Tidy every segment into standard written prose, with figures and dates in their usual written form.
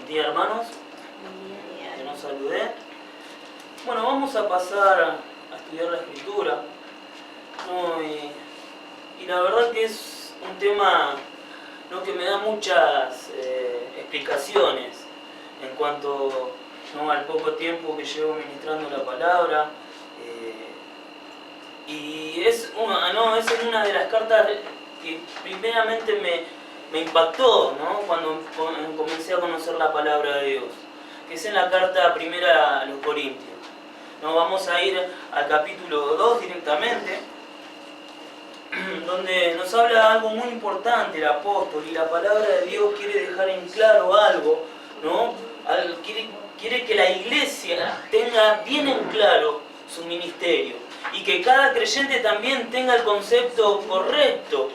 día, hermanos. Que nos saludé. Bueno, vamos a pasar a estudiar la Escritura. Y la verdad que es un tema que me da muchas explicaciones en cuanto al poco tiempo que llevo ministrando la palabra. Y es en una de las cartas que primeramente me impactó, cuando comencé a conocer la palabra de Dios, que es en la carta primera a los Corintios. Vamos a ir al capítulo 2 directamente, donde nos habla algo muy importante el apóstol, y la palabra de Dios quiere dejar en claro algo, quiere que la iglesia tenga bien en claro su ministerio, y que cada creyente también tenga el concepto correcto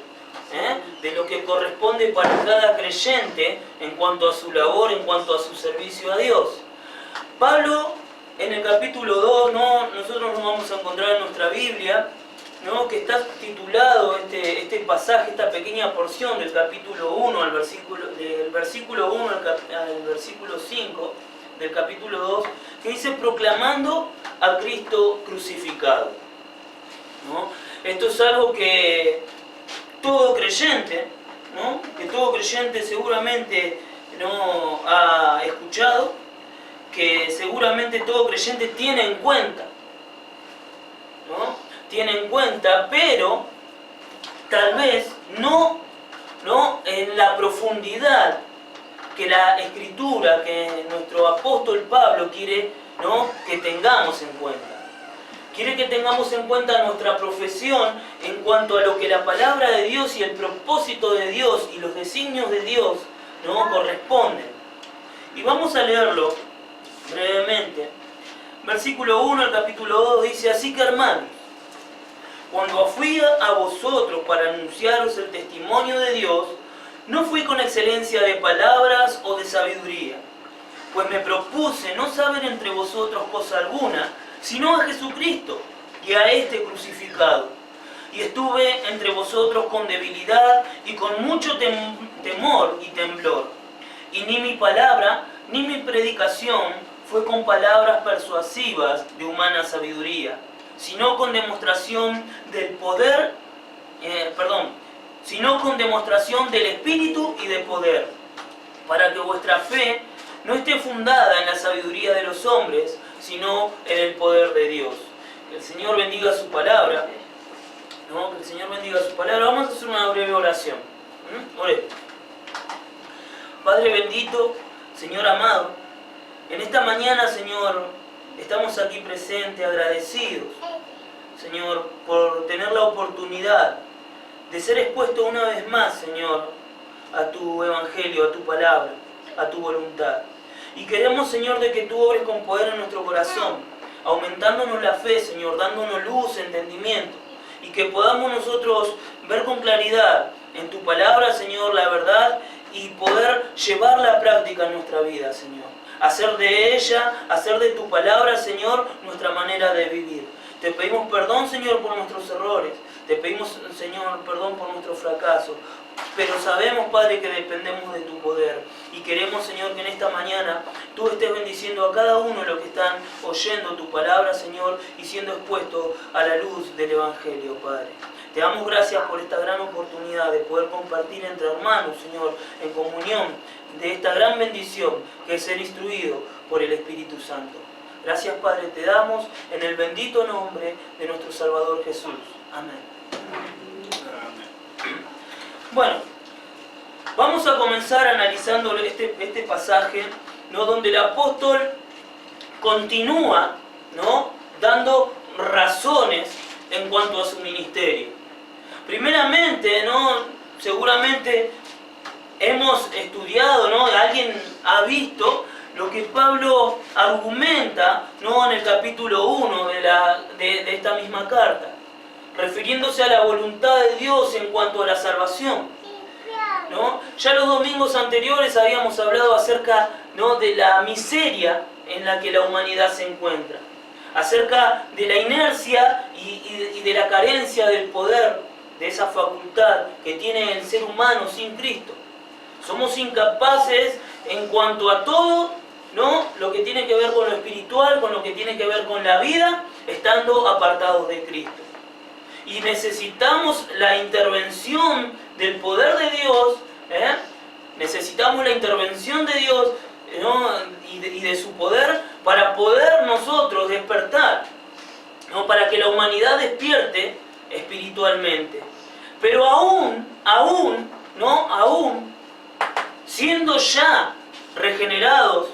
de lo que corresponde para cada creyente en cuanto a su labor, en cuanto a su servicio a Dios. Pablo, en el capítulo 2, nosotros nos vamos a encontrar en nuestra Biblia, que está titulado este pasaje, esta pequeña porción del capítulo 1, del versículo 1 al versículo 5 del capítulo 2, que dice: proclamando a Cristo crucificado. Esto es algo que todo creyente, seguramente ha escuchado, que seguramente todo creyente tiene en cuenta, pero tal vez no en la profundidad que la Escritura, que nuestro apóstol Pablo quiere que tengamos en cuenta. Quiere que tengamos en cuenta nuestra profesión en cuanto a lo que la palabra de Dios y el propósito de Dios y los designios de Dios corresponden. Y vamos a leerlo brevemente. Versículo 1 del capítulo 2 dice: así que, hermanos, cuando fui a vosotros para anunciaros el testimonio de Dios, no fui con excelencia de palabras o de sabiduría, pues me propuse no saber entre vosotros cosa alguna, sino a Jesucristo y a este crucificado. Y estuve entre vosotros con debilidad y con mucho temor y temblor. Y ni mi palabra ni mi predicación fue con palabras persuasivas de humana sabiduría, sino con demostración del Espíritu y de poder, para que vuestra fe no esté fundada en la sabiduría de los hombres, sino en el poder de Dios. Que el Señor bendiga su palabra. Que el Señor bendiga su palabra. Vamos a hacer una breve oración. Oremos. Padre bendito, Señor amado, en esta mañana, Señor, estamos aquí presentes, agradecidos, Señor, por tener la oportunidad de ser expuesto una vez más, Señor, a tu evangelio, a tu palabra, a tu voluntad. Y queremos, Señor, de que tú obres con poder en nuestro corazón, aumentándonos la fe, Señor, dándonos luz, entendimiento, y que podamos nosotros ver con claridad en tu palabra, Señor, la verdad, y poder llevarla a práctica en nuestra vida, Señor. Hacer de ella, hacer de tu palabra, Señor, nuestra manera de vivir. Te pedimos perdón, Señor, por nuestros errores. Te pedimos, Señor, perdón por nuestros fracasos. Pero sabemos, Padre, que dependemos de tu poder. Y queremos, Señor, que en esta mañana tú estés bendiciendo a cada uno de los que están oyendo tu palabra, Señor, y siendo expuestos a la luz del Evangelio, Padre. Te damos gracias por esta gran oportunidad de poder compartir entre hermanos, Señor, en comunión de esta gran bendición que es ser instruido por el Espíritu Santo. Gracias, Padre, te damos en el bendito nombre de nuestro Salvador Jesús. Amén. Bueno, vamos a comenzar analizando este pasaje, donde el apóstol continúa, dando razones en cuanto a su ministerio. Primeramente, seguramente hemos estudiado, alguien ha visto lo que Pablo argumenta, en el capítulo 1 de esta misma carta, refiriéndose a la voluntad de Dios en cuanto a la salvación. Ya los domingos anteriores habíamos hablado acerca de la miseria en la que la humanidad se encuentra, acerca de la inercia y de la carencia del poder, de esa facultad que tiene el ser humano sin Cristo. Somos incapaces en cuanto a todo, ¿no? Lo que tiene que ver con lo espiritual, con lo que tiene que ver con la vida, estando apartados de Cristo. Y necesitamos la intervención del poder de Dios, necesitamos la intervención de Dios, ¿no? y de su poder para poder nosotros despertar, ¿no? Para que la humanidad despierte espiritualmente. Pero aún, siendo ya regenerados,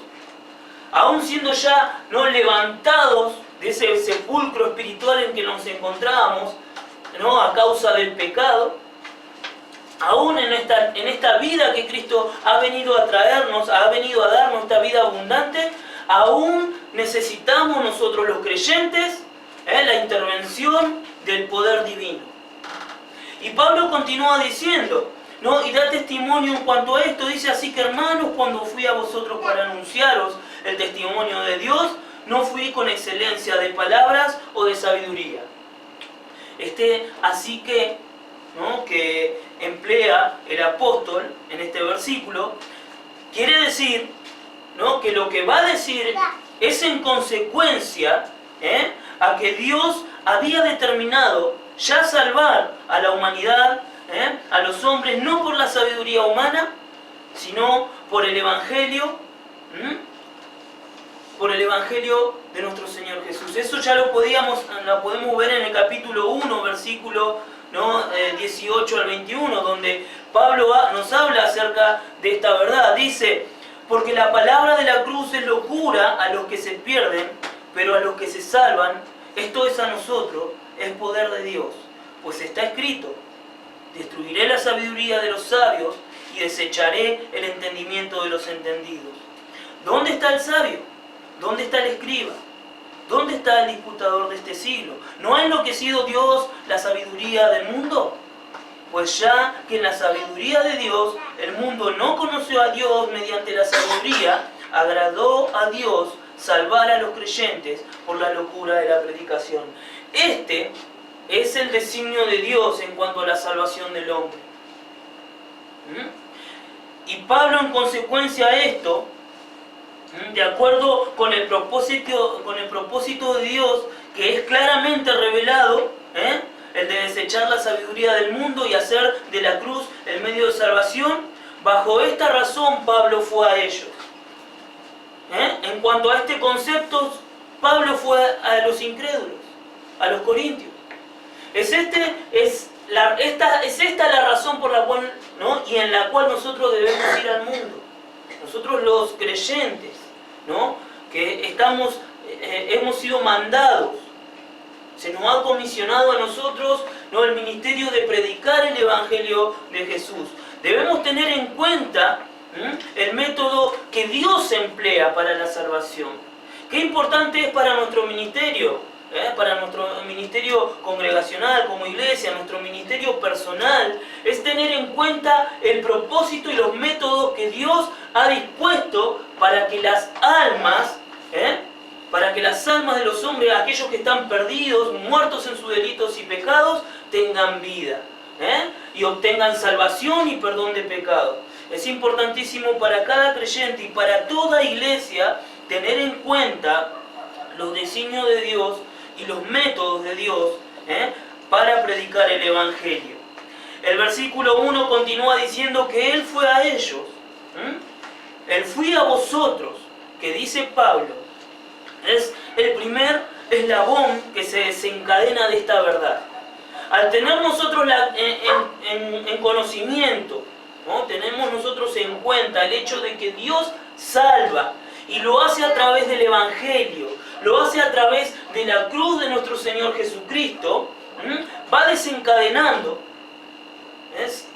aún siendo ya no levantados de ese sepulcro espiritual en que nos encontrábamos, ¿no? A causa del pecado, aún en esta vida que Cristo ha venido a traernos, ha venido a darnos esta vida abundante, aún necesitamos nosotros los creyentes la intervención del poder divino. Y Pablo continúa diciendo, ¿no? Y da testimonio en cuanto a esto, dice: así que hermanos, cuando fui a vosotros para anunciaros el testimonio de Dios, no fui con excelencia de palabras o de sabiduría. Así que, ¿no? Que emplea el apóstol en este versículo, quiere decir, ¿no? Que lo que va a decir es en consecuencia a que Dios había determinado ya salvar a la humanidad, a los hombres, no por la sabiduría humana, sino por el Evangelio, por el Evangelio de nuestro Señor Jesús. Eso ya lo podemos ver en el capítulo 1, versículo, ¿no? 18 al 21, donde Pablo nos habla acerca de esta verdad. Dice: porque la palabra de la cruz es locura a los que se pierden, pero a los que se salvan, esto es a nosotros, es poder de Dios. Pues está escrito: destruiré la sabiduría de los sabios y desecharé el entendimiento de los entendidos. ¿Dónde está el sabio? ¿Dónde está el escriba? ¿Dónde está el disputador de este siglo? ¿No ha enloquecido Dios la sabiduría del mundo? Pues ya que en la sabiduría de Dios el mundo no conoció a Dios mediante la sabiduría, agradó a Dios salvar a los creyentes por la locura de la predicación. Este es el designio de Dios en cuanto a la salvación del hombre. Y Pablo, en consecuencia a esto, de acuerdo con el propósito de Dios, que es claramente revelado, el de desechar la sabiduría del mundo y hacer de la cruz el medio de salvación, bajo esta razón Pablo fue a ellos. En cuanto a este concepto, Pablo fue a los incrédulos, a los corintios. Es esta la razón por la cual, ¿no? Y en la cual nosotros debemos ir al mundo. Nosotros los creyentes, ¿no? Que hemos sido mandados, se nos ha comisionado a nosotros, ¿no? El ministerio de predicar el Evangelio de Jesús. Debemos tener en cuenta el método que Dios emplea para la salvación. Qué importante es para nuestro ministerio, para nuestro ministerio congregacional como iglesia, nuestro ministerio personal, es tener en cuenta el propósito y los métodos que Dios ha dispuesto para que las almas, de los hombres, aquellos que están perdidos, muertos en sus delitos y pecados, tengan vida, y obtengan salvación y perdón de pecados. Es importantísimo para cada creyente y para toda iglesia tener en cuenta los designios de Dios y los métodos de Dios para predicar el Evangelio. El versículo 1 continúa diciendo que Él fue a ellos. Él fui a vosotros, que dice Pablo, es el primer eslabón que se desencadena de esta verdad. Al tener nosotros en conocimiento, ¿no? Tenemos nosotros en cuenta el hecho de que Dios salva y lo hace a través del Evangelio, lo hace a través de la cruz de nuestro Señor Jesucristo, va desencadenando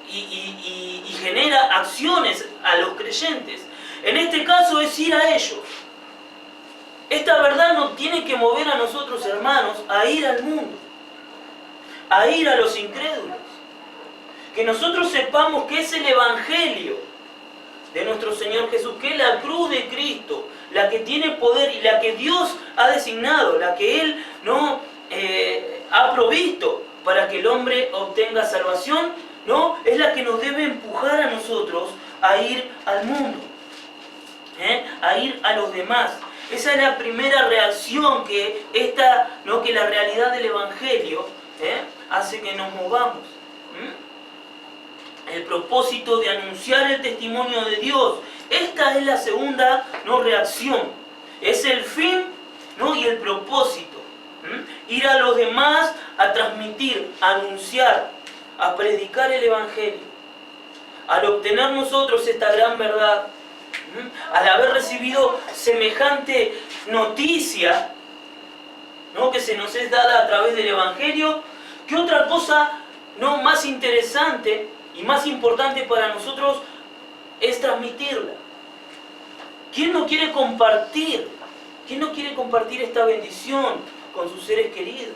y genera acciones a los creyentes. En este caso es ir a ellos. Esta verdad nos tiene que mover a nosotros, hermanos, a ir al mundo, a ir a los incrédulos. Que nosotros sepamos que es el Evangelio de nuestro Señor Jesús, que es la cruz de Cristo, la que tiene poder y la que Dios ha designado, la que Él no ha provisto para que el hombre obtenga salvación, ¿no? Es la que nos debe empujar a nosotros a ir al mundo. a ir a los demás. Esa es la primera reacción que la realidad del Evangelio hace que nos movamos. El propósito de anunciar el testimonio de Dios. Esta es la segunda reacción. Es el fin y el propósito. Ir a los demás a transmitir, a anunciar, a predicar el Evangelio. Al obtener nosotros esta gran verdad, al haber recibido semejante noticia que se nos es dada a través del Evangelio, ¿qué otra cosa más interesante y más importante para nosotros es transmitirla? ¿Quién no quiere compartir? ¿Quién no quiere compartir esta bendición con sus seres queridos?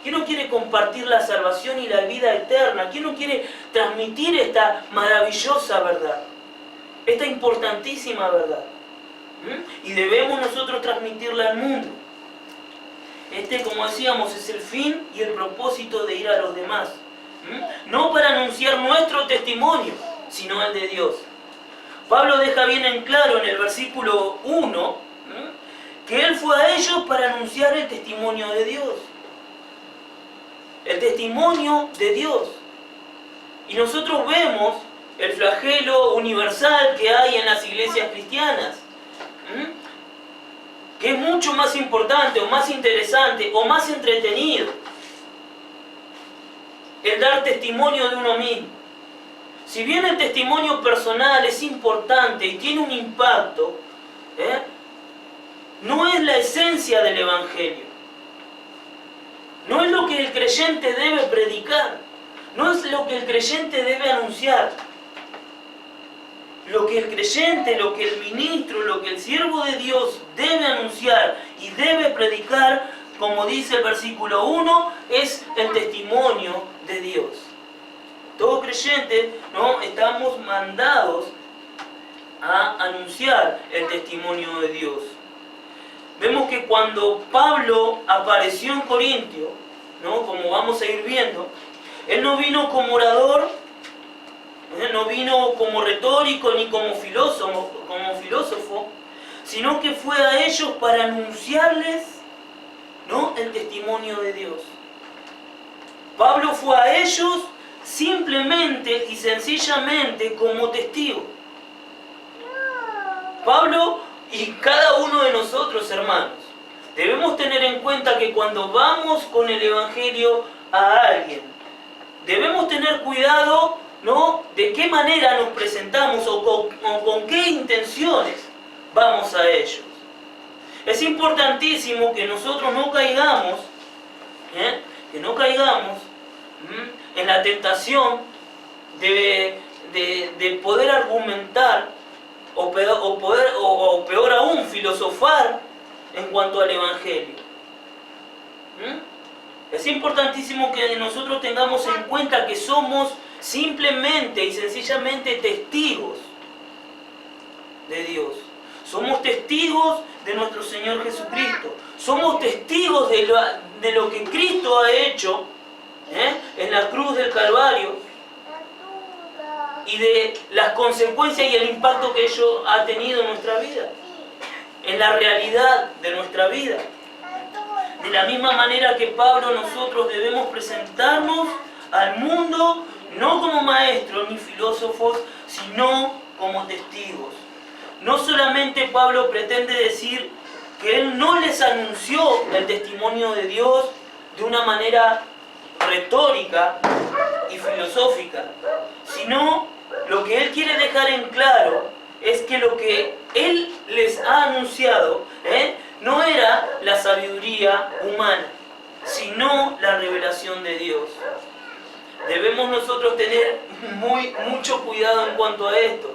¿Quién no quiere compartir la salvación y la vida eterna? ¿Quién no quiere transmitir esta maravillosa verdad? Esta importantísima verdad. Y debemos nosotros transmitirla al mundo. Como decíamos, es el fin y el propósito de ir a los demás. No para anunciar nuestro testimonio, sino el de Dios. Pablo deja bien en claro en el versículo 1 que él fue a ellos para anunciar el testimonio de Dios. El testimonio de Dios. Y nosotros vemos el flagelo universal que hay en las iglesias cristianas, que es mucho más importante o más interesante o más entretenido el dar testimonio de uno mismo. Si bien el testimonio personal es importante y tiene un impacto, no es la esencia del Evangelio. No es lo que el creyente debe predicar. No es lo que el creyente debe anunciar. Lo que el creyente, lo que el ministro, lo que el siervo de Dios debe anunciar y debe predicar, como dice el versículo 1, es el testimonio de Dios. Todo creyente, estamos mandados a anunciar el testimonio de Dios. Vemos que cuando Pablo apareció en Corintio, como vamos a ir viendo, él no vino como orador, no vino como retórico ni como filósofo, sino que fue a ellos para anunciarles el testimonio de Dios. Pablo fue a ellos simplemente y sencillamente como testigo. Pablo y cada uno de nosotros, hermanos, debemos tener en cuenta que cuando vamos con el Evangelio a alguien, debemos tener cuidado, de qué manera nos presentamos o con qué intenciones vamos a ellos. Es importantísimo que nosotros no caigamos, en la tentación de poder argumentar o peor aún, filosofar en cuanto al Evangelio. Es importantísimo que nosotros tengamos en cuenta que somos simplemente y sencillamente testigos de Dios. Somos testigos de nuestro Señor Jesucristo. Somos testigos de lo que Cristo ha hecho en la cruz del Calvario y de las consecuencias y el impacto que ello ha tenido en nuestra vida, en la realidad de nuestra vida. De la misma manera que Pablo, nosotros debemos presentarnos al mundo no como maestros ni filósofos, sino como testigos. No solamente Pablo pretende decir que él no les anunció el testimonio de Dios de una manera retórica y filosófica, sino lo que él quiere dejar en claro es que lo que él les ha anunciado no era la sabiduría humana, sino la revelación de Dios. Debemos nosotros tener mucho cuidado en cuanto a esto,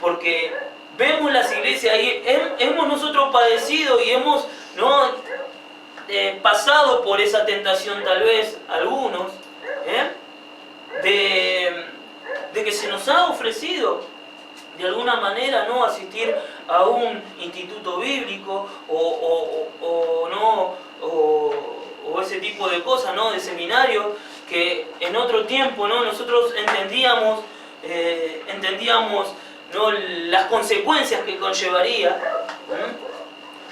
porque vemos las iglesias y hemos nosotros padecido y hemos pasado por esa tentación, tal vez algunos, de que se nos ha ofrecido de alguna manera asistir a un instituto bíblico o ese tipo de cosas, de seminario, que en otro tiempo nosotros entendíamos ¿no?, las consecuencias que conllevaría.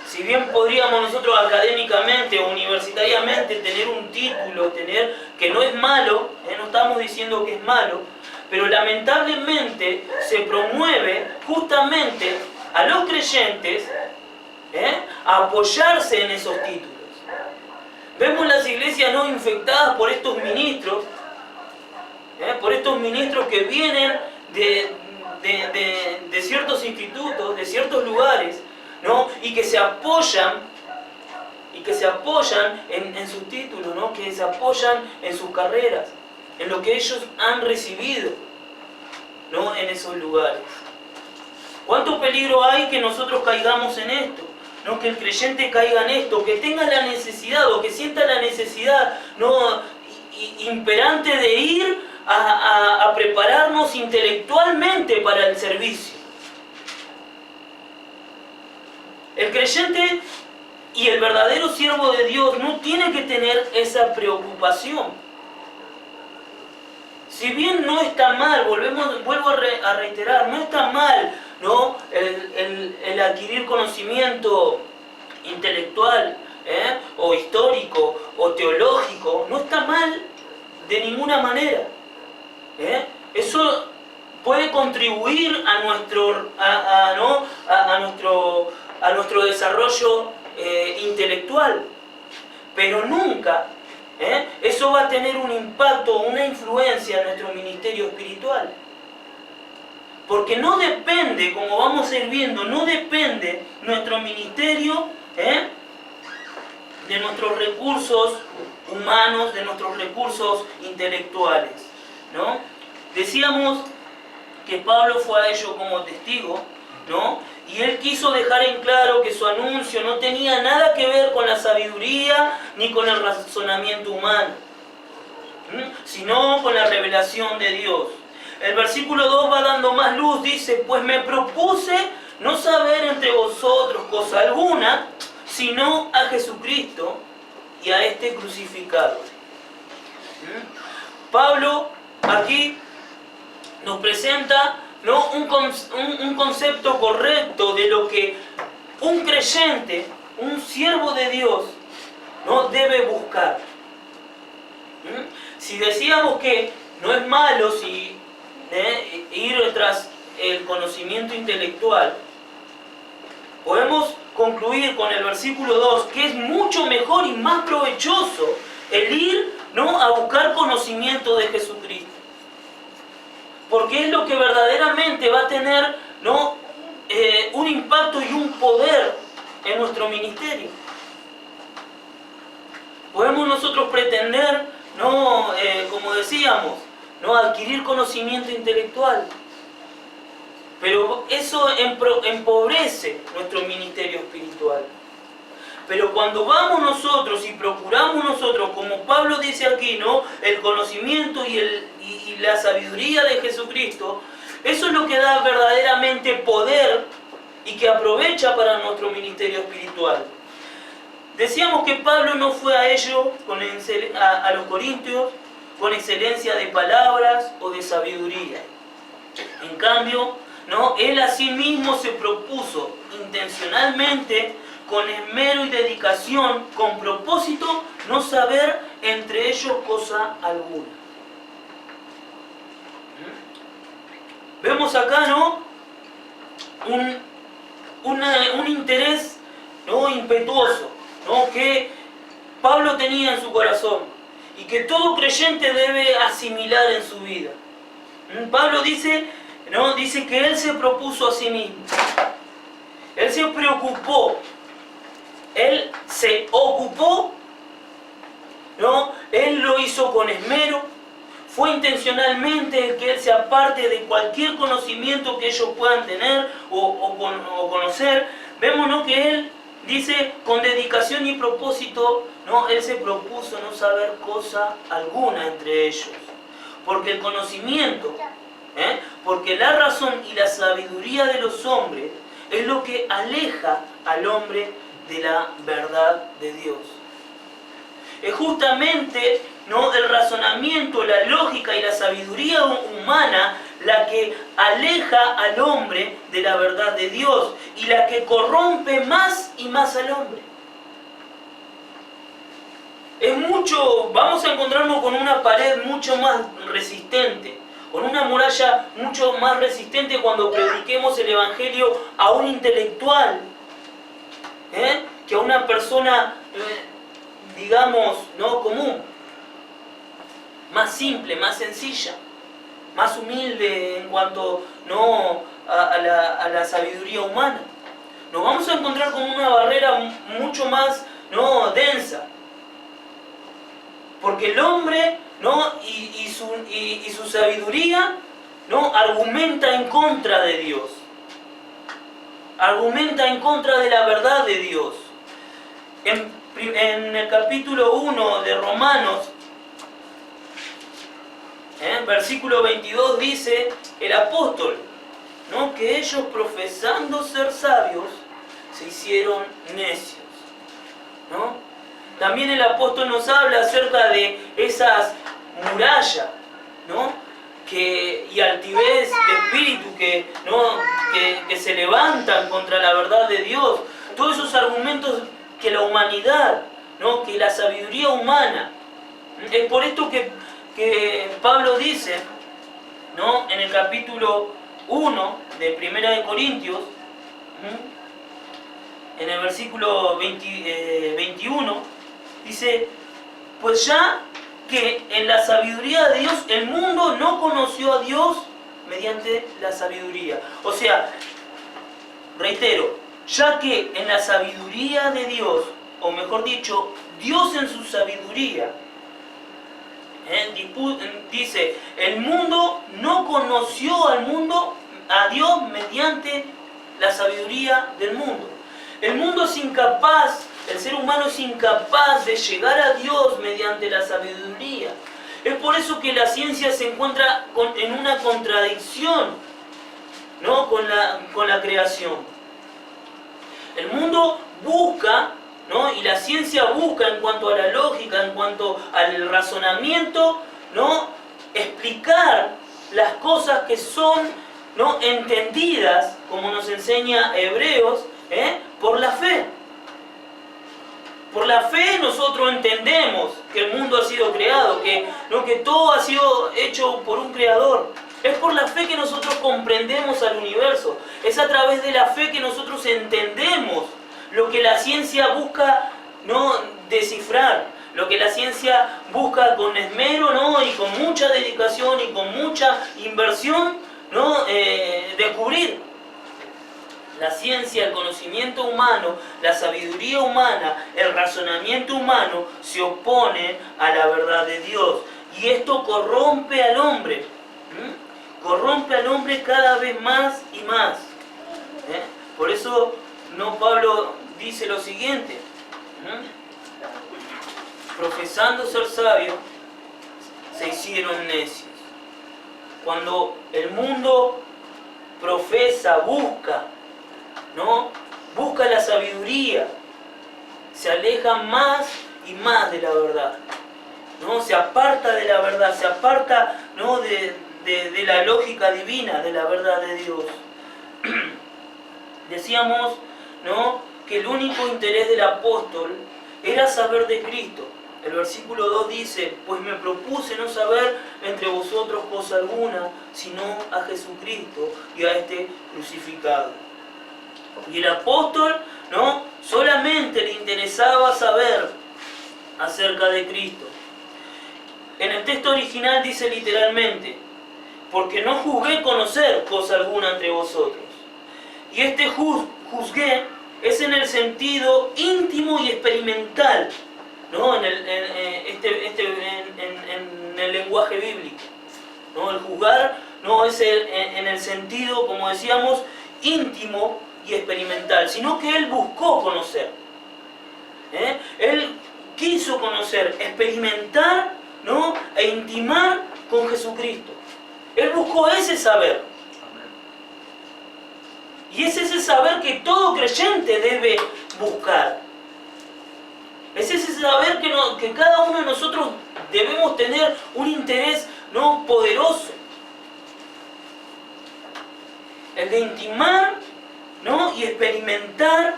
Si bien podríamos nosotros académicamente o universitariamente tener un título, que no es malo, no estamos diciendo que es malo, pero lamentablemente se promueve justamente a los creyentes a apoyarse en esos títulos. Vemos las iglesias no infectadas por estos ministros, que vienen de ciertos institutos, de ciertos lugares, ¿no?, y que se apoyan en sus títulos, ¿no?, que se apoyan en sus carreras, en lo que ellos han recibido, ¿no?, en esos lugares. ¿Cuánto peligro hay que nosotros caigamos en esto? ¿No?, que el creyente caiga en esto, que tenga la necesidad o que sienta la necesidad, ¿no?, imperante de ir a prepararnos intelectualmente para el servicio. El creyente y el verdadero siervo de Dios no tiene que tener esa preocupación. Si bien no está mal, vuelvo a reiterar, no está mal, ¿no?, el adquirir conocimiento intelectual, o histórico, o teológico, no está mal de ninguna manera. Eso puede contribuir a nuestro desarrollo intelectual, pero nunca eso va a tener un impacto, una influencia en nuestro ministerio espiritual. Porque no depende, como vamos a ir viendo, no depende nuestro ministerio de nuestros recursos humanos, de nuestros recursos intelectuales, ¿no? Decíamos que Pablo fue a ello como testigo, ¿no? Y él quiso dejar en claro que su anuncio no tenía nada que ver con la sabiduría ni con el razonamiento humano, sino con la revelación de Dios. El versículo 2 va dando más luz, dice: pues me propuse no saber entre vosotros cosa alguna, sino a Jesucristo y a este crucificado. Pablo aquí nos presenta, ¿no?, un concepto correcto de lo que un creyente, un siervo de Dios, ¿no?, debe buscar. Si decíamos que no es malo ir tras el conocimiento intelectual, podemos concluir con el versículo 2 que es mucho mejor y más provechoso el ir, ¿no?, a buscar conocimiento de Jesucristo. Porque es lo que verdaderamente va a tener, ¿no?, un impacto y un poder en nuestro ministerio. Podemos nosotros pretender, ¿no?, como decíamos, ¿no?, adquirir conocimiento intelectual, pero eso empobrece nuestro ministerio espiritual. Pero cuando vamos nosotros y procuramos nosotros, como Pablo dice aquí, ¿no?, el conocimiento y la sabiduría de Jesucristo, eso es lo que da verdaderamente poder y que aprovecha para nuestro ministerio espiritual. Decíamos que Pablo no fue a ello, a los corintios, con excelencia de palabras o de sabiduría. En cambio, ¿no?, él a sí mismo se propuso intencionalmente, con esmero y dedicación, con propósito, no saber entre ellos cosa alguna. Vemos acá, ¿no?, un interés, ¿no?, impetuoso, ¿no?, que Pablo tenía en su corazón y que todo creyente debe asimilar en su vida. Pablo dice que él se propuso a sí mismo. Él se preocupó. Él se ocupó, ¿no? Él lo hizo con esmero. Fue intencionalmente que él se aparte de cualquier conocimiento que ellos puedan tener o conocer. Vemos, ¿no?, que él dice con dedicación y propósito, ¿no?, él se propuso no saber cosa alguna entre ellos. Porque el conocimiento, porque la razón y la sabiduría de los hombres es lo que aleja al hombre de la verdad de Dios. Es justamente, ¿no?, el razonamiento, la lógica y la sabiduría humana la que aleja al hombre de la verdad de Dios y la que corrompe más y más al hombre. Vamos a encontrarnos con una pared mucho más resistente, con una muralla mucho más resistente cuando prediquemos el Evangelio a un intelectual, que a una persona, digamos, no común, más simple, más sencilla, más humilde en cuanto a la sabiduría humana. Nos vamos a encontrar con una barrera mucho más densa, porque el hombre y su sabiduría argumenta en contra de Dios, argumenta en contra de la verdad de Dios. En el capítulo 1 de Romanos, versículo 22 dice el apóstol, que ellos profesando ser sabios se hicieron necios. También el apóstol nos habla acerca de esas murallas, y altivez de espíritu que se levantan contra la verdad de Dios. Todos esos argumentos que la humanidad, que la sabiduría humana. Es por esto que Pablo dice, en el capítulo 1 de 1 de Corintios, en el versículo 21, dice, pues ya que en la sabiduría de Dios el mundo no conoció a Dios mediante la sabiduría. O sea, reitero, ya que en la sabiduría de Dios, o mejor dicho, Dios en su sabiduría, dice, el mundo no conoció a Dios mediante la sabiduría del mundo. El mundo es incapaz, el ser humano es incapaz de llegar a Dios mediante la sabiduría. Es por eso que la ciencia se encuentra en una contradicción, con la creación. El mundo busca, y la ciencia busca en cuanto a la lógica, en cuanto al razonamiento, explicar las cosas que son entendidas, como nos enseña Hebreos, por la fe. Por la fe nosotros entendemos que el mundo ha sido creado, que todo ha sido hecho por un creador. Es por la fe que nosotros comprendemos al universo. Es a través de la fe que nosotros entendemos lo que la ciencia busca descifrar, lo que la ciencia busca con esmero, y con mucha dedicación y con mucha inversión, descubrir. La ciencia, el conocimiento humano, la sabiduría humana, el razonamiento humano se oponen a la verdad de Dios. Y esto corrompe al hombre. Corrompe al hombre cada vez más y más. Por eso Pablo dice lo siguiente. Profesando ser sabios, se hicieron necios. Cuando el mundo profesa, busca la sabiduría, se aleja más y más de la verdad, se aparta de la verdad, se aparta de la lógica divina, de la verdad de Dios. Decíamos que el único interés del apóstol era saber de Cristo. El versículo 2 dice, pues me propuse no saber entre vosotros cosa alguna, sino a Jesucristo y a este crucificado. Y el apóstol solamente le interesaba saber acerca de Cristo. En el texto original dice literalmente, porque no juzgué conocer cosa alguna entre vosotros. Y este juzgué es en el sentido íntimo y experimental, en el lenguaje bíblico. El juzgar es en el sentido, como decíamos, íntimo y experimental, sino que él buscó conocer. Él quiso conocer, experimentar, e intimar con Jesucristo. Él buscó ese saber. Y es ese saber que todo creyente debe buscar. Es ese saber que cada uno de nosotros debemos tener un interés poderoso. el de intimar, ¿no? Y experimentar,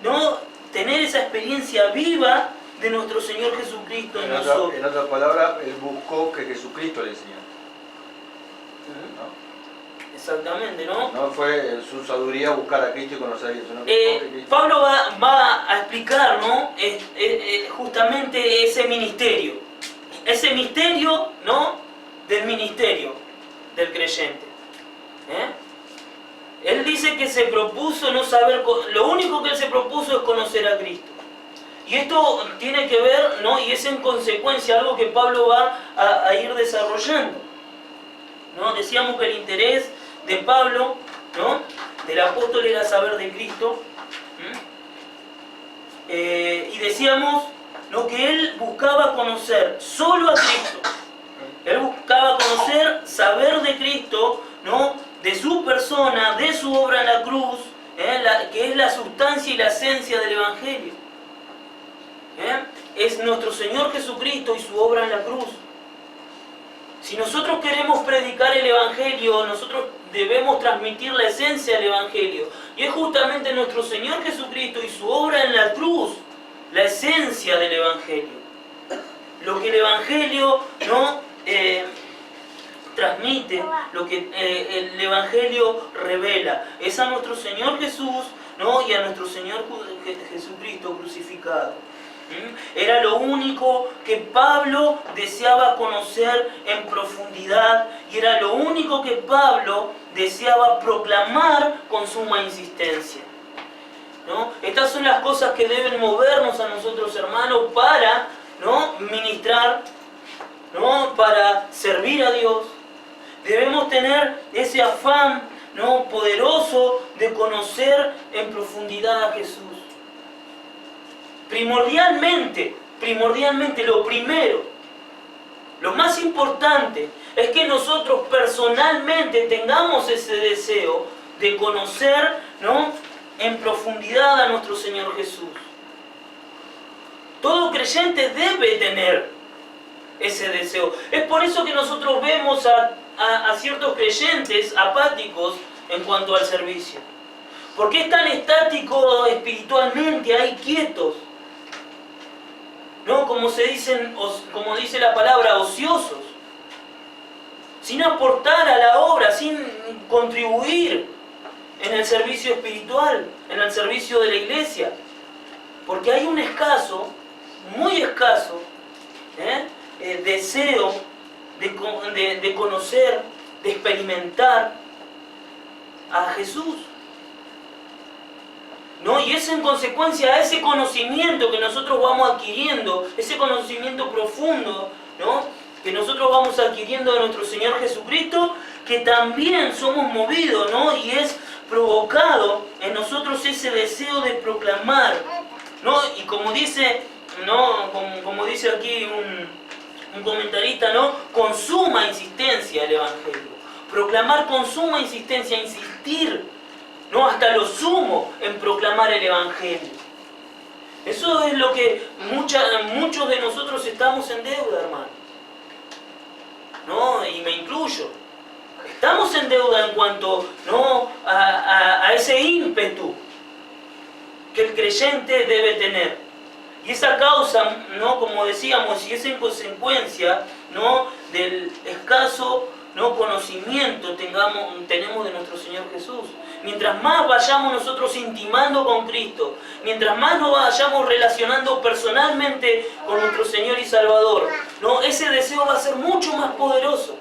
¿no? Tener esa experiencia viva de nuestro Señor Jesucristo en nosotros. En otras palabras, él buscó que Jesucristo le enseñara. ¿No? Exactamente, ¿no? No fue en su sabiduría buscar a Cristo y conocer a Cristo, sino que Cristo. Pablo va a explicar, ¿no? Justamente ese ministerio, ¿no? Del ministerio del creyente. Él dice que se propuso no saber, lo único que él se propuso es conocer a Cristo. Y esto tiene que ver, ¿no? Y es en consecuencia algo que Pablo va a ir desarrollando, ¿no? Decíamos que el interés de Pablo, ¿no? Del apóstol era saber de Cristo. Y decíamos, ¿no? Que él buscaba conocer solo a Cristo. Él buscaba conocer, saber de Cristo, ¿no? De su persona, de su obra en la cruz, que es la sustancia y la esencia del Evangelio. Es nuestro Señor Jesucristo y su obra en la cruz. Si nosotros queremos predicar el Evangelio, nosotros debemos transmitir la esencia del Evangelio. Y es justamente nuestro Señor Jesucristo y su obra en la cruz, la esencia del Evangelio. Lo que el Evangelio, ¿no? Transmite, lo que el Evangelio revela. Es a nuestro Señor Jesús, ¿no? Y a nuestro Señor Jesucristo crucificado. Era lo único que Pablo deseaba conocer en profundidad y era lo único que Pablo deseaba proclamar con suma insistencia, ¿no? Estas son las cosas que deben movernos a nosotros, hermanos, para, ¿no? Ministrar, ¿no? Para servir a Dios. Debemos tener ese afán, ¿no? Poderoso de conocer en profundidad a Jesús. Primordialmente, lo primero, lo más importante, es que nosotros personalmente tengamos ese deseo de conocer, ¿no? En profundidad a nuestro Señor Jesús. Todo creyente debe tener ese deseo. Es por eso que nosotros vemos a ciertos creyentes apáticos en cuanto al servicio. Porque es tan estático espiritualmente, hay quietos, ¿no? Como dice la palabra, ociosos, sin aportar a la obra, sin contribuir en el servicio espiritual, en el servicio de la iglesia. Porque hay un escaso, muy escaso, deseo de conocer, de experimentar a Jesús, ¿no? Y es en consecuencia a ese conocimiento que nosotros vamos adquiriendo, ese conocimiento profundo, ¿no? Que nosotros vamos adquiriendo de nuestro Señor Jesucristo, que también somos movidos, ¿no? Y es provocado en nosotros ese deseo de proclamar, ¿no? Y como dice, ¿no? Como dice aquí un comentarista, ¿no? Con suma insistencia el Evangelio. Proclamar con suma insistencia, insistir, ¿no? Hasta lo sumo en proclamar el Evangelio. Eso es lo que muchos de nosotros estamos en deuda, hermano, ¿no? Y me incluyo. Estamos en deuda en cuanto, ¿no? a ese ímpetu que el creyente debe tener. Y esa causa, ¿no? Como decíamos, y es en consecuencia, ¿no? Del escaso, ¿no? Conocimiento tenemos de nuestro Señor Jesús. Mientras más vayamos nosotros intimando con Cristo, mientras más nos vayamos relacionando personalmente con nuestro Señor y Salvador, ¿no? Ese deseo va a ser mucho más poderoso.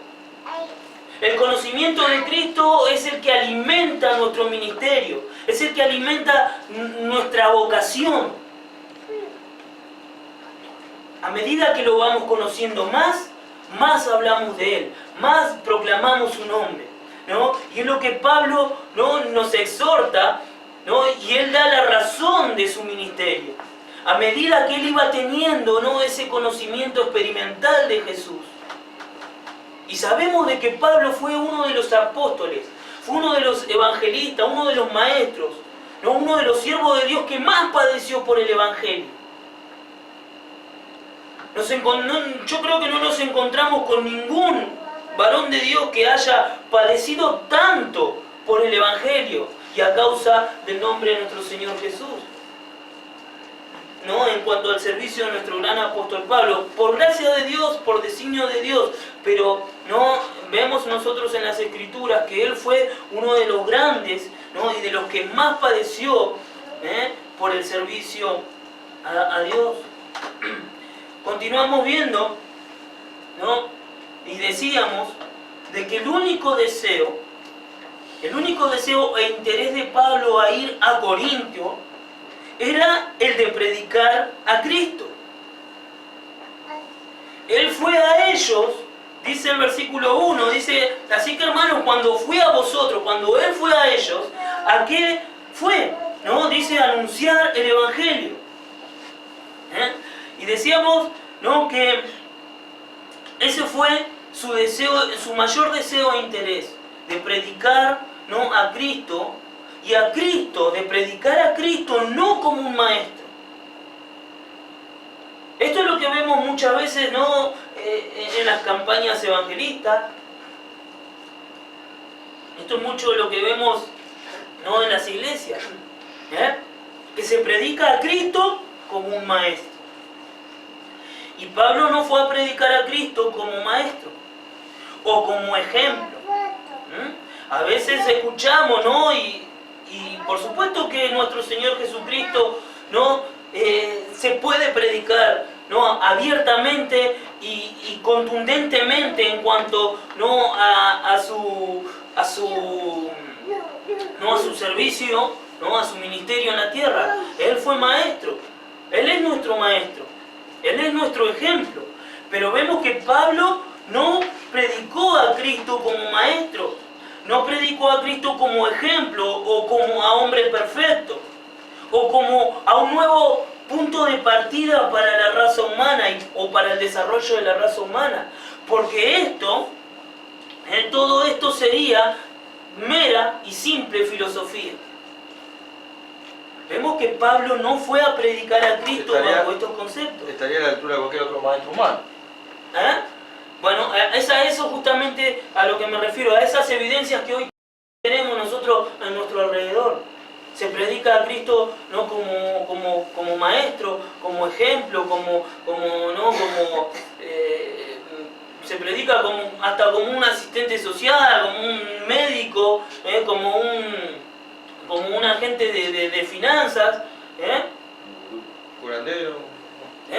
El conocimiento de Cristo es el que alimenta nuestro ministerio, es el que alimenta nuestra vocación. A medida que lo vamos conociendo más hablamos de Él, más proclamamos su nombre, ¿no? Y es lo que Pablo, ¿no? Nos exhorta, ¿no? Y él da la razón de su ministerio. A medida que él iba teniendo, ¿no? Ese conocimiento experimental de Jesús. Y sabemos de que Pablo fue uno de los apóstoles, fue uno de los evangelistas, uno de los maestros, ¿no? Uno de los siervos de Dios que más padeció por el Evangelio. Yo creo que no nos encontramos con ningún varón de Dios que haya padecido tanto por el Evangelio y a causa del nombre de nuestro Señor Jesús. ¿No? En cuanto al servicio de nuestro gran apóstol Pablo, por gracia de Dios, por designio de Dios, pero no vemos nosotros en las Escrituras que él fue uno de los grandes, ¿no? Y de los que más padeció por el servicio a Dios. Continuamos viendo, ¿no? Y decíamos de que el único deseo e interés de Pablo a ir a Corintio era el de predicar a Cristo. Él fue a ellos, dice el versículo 1, dice, así que hermanos, cuando fui a vosotros, cuando él fue a ellos, ¿a qué fue? ¿No? Dice, anunciar el Evangelio. Y decíamos, ¿no?, que ese fue su deseo, su mayor deseo e interés, de predicar, ¿no?, a Cristo, y a Cristo, de predicar a Cristo no como un maestro. Esto es lo que vemos muchas veces, ¿no?, en las campañas evangelistas. Esto es mucho de lo que vemos, ¿no?, en las iglesias. Que se predica a Cristo como un maestro. Y Pablo no fue a predicar a Cristo como maestro o como ejemplo. A veces escuchamos, ¿no?, y por supuesto que nuestro Señor Jesucristo, ¿no?, se puede predicar, ¿no?, abiertamente y contundentemente en cuanto, ¿no?, a su servicio, ¿no?, a su ministerio en la tierra. Él fue maestro, él es nuestro maestro, él es nuestro ejemplo. Pero vemos que Pablo no predicó a Cristo como maestro, no predicó a Cristo como ejemplo o como a hombre perfecto o como a un nuevo punto de partida para la raza humana o para el desarrollo de la raza humana, porque todo esto sería mera y simple filosofía. Vemos que Pablo no fue a predicar a Cristo bajo estos conceptos. Estaría a la altura de cualquier otro maestro humano. Bueno, es a eso justamente a lo que me refiero, a esas evidencias que hoy tenemos nosotros a nuestro alrededor. Se predica a Cristo, ¿no?, como maestro, como ejemplo, se predica hasta como un asistente social, como un médico, como un agente de finanzas. Curandero.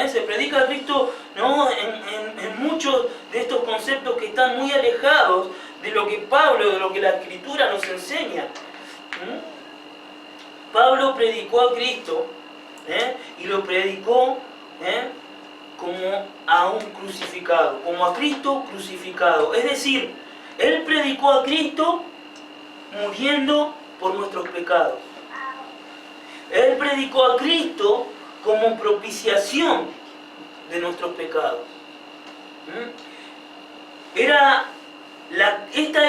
Se predica a Cristo, ¿no?, en muchos de estos conceptos que están muy alejados de lo que Pablo, de lo que la Escritura nos enseña. Pablo predicó a Cristo y lo predicó como a un crucificado, como a Cristo crucificado. Es decir, él predicó a Cristo muriendo por nuestros pecados. Él predicó a Cristo como propiciación de nuestros pecados. Esta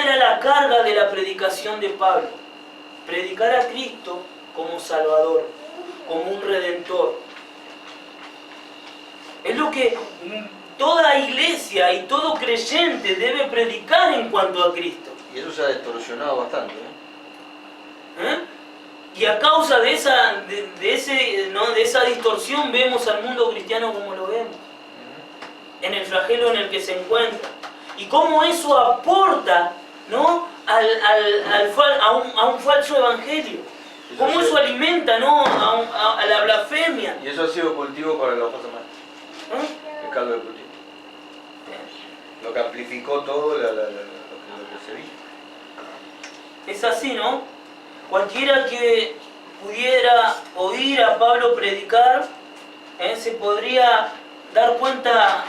era la carga de la predicación de Pablo. Predicar a Cristo como Salvador, como un Redentor. Es lo que toda iglesia y todo creyente debe predicar en cuanto a Cristo. Y eso se ha distorsionado bastante. Y a causa de esa distorsión vemos al mundo cristiano como lo vemos, en el flagelo en el que se encuentra, y cómo eso aporta, ¿no?, a un falso evangelio, cómo eso alimenta, ¿no?, a la blasfemia. Y eso ha sido cultivo para la falsa maestra. El caldo de cultivo. Lo que amplificó todo lo que se vio. Es así, ¿no? Cualquiera que pudiera oír a Pablo predicar, se podría dar cuenta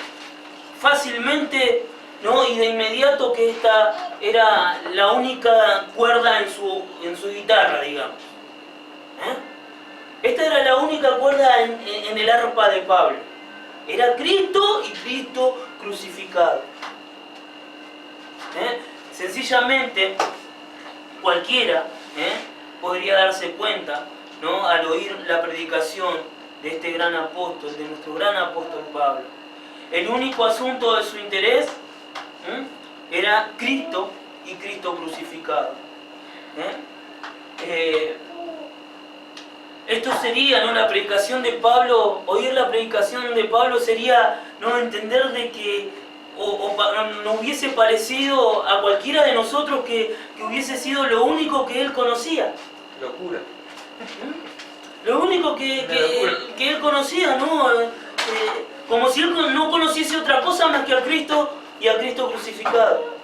fácilmente, ¿no?, y de inmediato que esta era la única cuerda en su guitarra, digamos. Esta era la única cuerda en el arpa de Pablo. Era Cristo y Cristo crucificado. Sencillamente, cualquiera podría darse cuenta, ¿no?, al oír la predicación de este gran apóstol, de nuestro gran apóstol Pablo. El único asunto de su interés era Cristo y Cristo crucificado. Esto sería, ¿no? La predicación de Pablo, oír la predicación de Pablo sería, ¿no? Entender de que no hubiese parecido a cualquiera de nosotros que hubiese sido lo único que él conocía. Locura. Lo único que él conocía, ¿no? Como si él no conociese otra cosa más que a Cristo y a Cristo crucificado.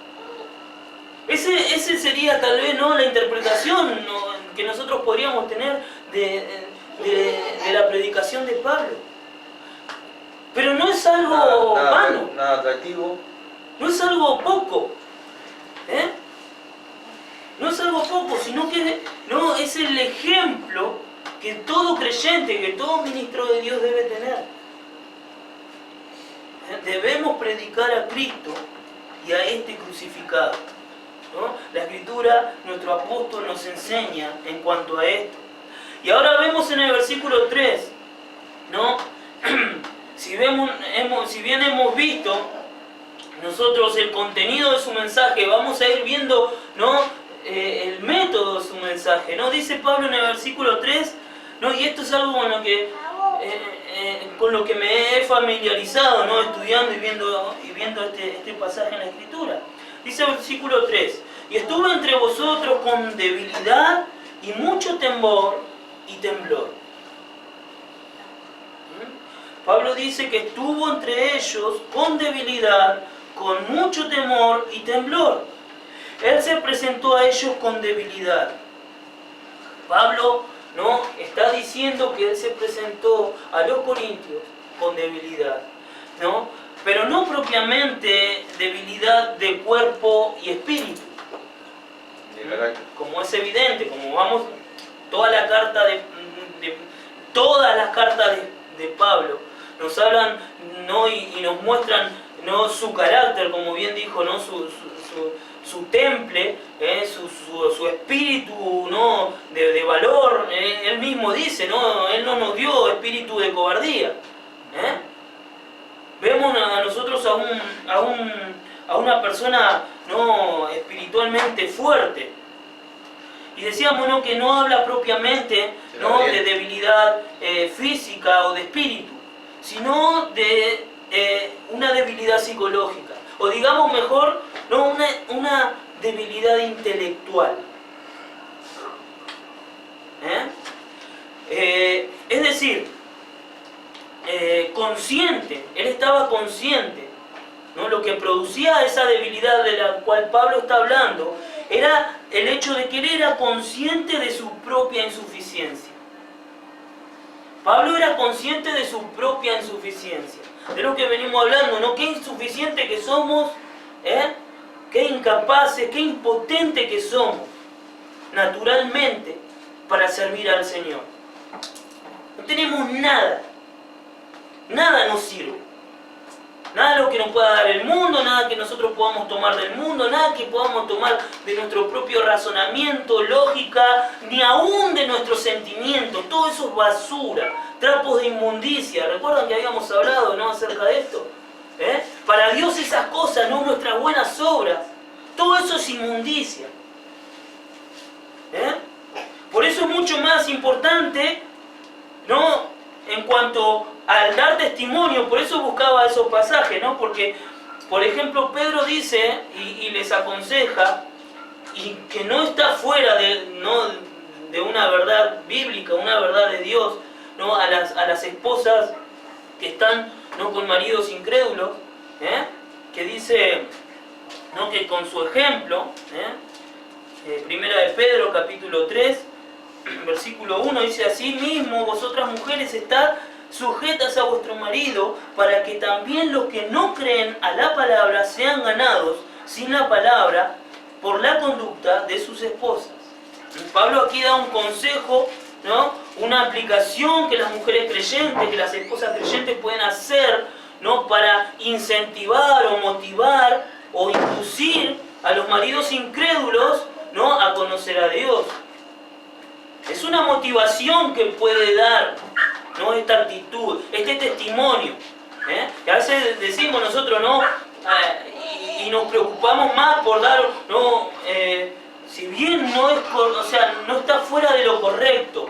Ese sería tal vez, ¿no? La interpretación, ¿no? Que nosotros podríamos tener de la predicación de Pablo. Pero no es algo vano. Nada atractivo. No es algo poco. No es algo poco, sino que no es el ejemplo que todo creyente, que todo ministro de Dios debe tener. Debemos predicar a Cristo y a este crucificado, ¿no? La Escritura, nuestro apóstol nos enseña en cuanto a esto. Y ahora vemos en el versículo 3, ¿no? Si bien hemos visto nosotros el contenido de su mensaje, vamos a ir viendo, ¿no? El método de su mensaje, ¿no? Dice Pablo en el versículo 3, ¿no? Y esto es algo con lo que me he familiarizado, ¿no? Estudiando y viendo este pasaje en la Escritura. Dice el versículo 3, y estuve entre vosotros con debilidad y mucho temor y temblor. Pablo dice que estuvo entre ellos con debilidad, con mucho temor y temblor. Él se presentó a ellos con debilidad. Pablo, ¿no? Está diciendo que él se presentó a los corintios con debilidad, ¿no? Pero no propiamente debilidad de cuerpo y espíritu, como es evidente, como vamos, todas las cartas de Pablo nos hablan, ¿no? y nos muestran, ¿no? Su carácter, como bien dijo, ¿no? Su temple, su espíritu, ¿no? de valor. Él mismo dice, ¿no? Él no nos dio espíritu de cobardía. Vemos a nosotros a una persona, ¿no? espiritualmente fuerte. Y decíamos, ¿no? que no habla propiamente, ¿no? de debilidad física o de espíritu, sino de una debilidad psicológica. O digamos mejor, ¿no? una debilidad intelectual. Es decir, consciente, él estaba consciente, ¿no? Lo que producía esa debilidad de la cual Pablo está hablando era el hecho de que él era consciente de su propia insuficiencia. Pablo era consciente de su propia insuficiencia, de lo que venimos hablando, ¿no? Qué insuficiente que somos, qué incapaces, qué impotentes que somos naturalmente para servir al Señor. No tenemos nada, nada nos sirve. Nada de lo que nos pueda dar el mundo, nada que nosotros podamos tomar del mundo, nada que podamos tomar de nuestro propio razonamiento, lógica, ni aún de nuestros sentimientos. Todo eso es basura, trapos de inmundicia. ¿Recuerdan que habíamos hablado, ¿no? acerca de esto? Para Dios esas cosas, no nuestras buenas obras, todo eso es inmundicia. Por eso es mucho más importante, ¿no? En cuanto al dar testimonio, por eso buscaba esos pasajes, ¿no? Porque, por ejemplo, Pedro dice y les aconseja, y que no está fuera de una verdad bíblica, una verdad de Dios, ¿no? a las esposas que están, ¿no? con maridos incrédulos, que dice, ¿no? que con su ejemplo, Primera de Pedro, capítulo 3, versículo 1, dice: así mismo vosotras mujeres estad sujetas a vuestro marido, para que también los que no creen a la palabra sean ganados sin la palabra por la conducta de sus esposas. Pablo aquí da un consejo, ¿no? Una aplicación que las mujeres creyentes, que las esposas creyentes pueden hacer, ¿no? para incentivar o motivar o inducir a los maridos incrédulos, ¿no? a conocer a Dios. Es una motivación que puede dar, ¿no? esta actitud, este testimonio. Que a veces decimos nosotros, ¿no? Y nos preocupamos más por dar, ¿no? Si bien no es, o sea, no está fuera de lo correcto,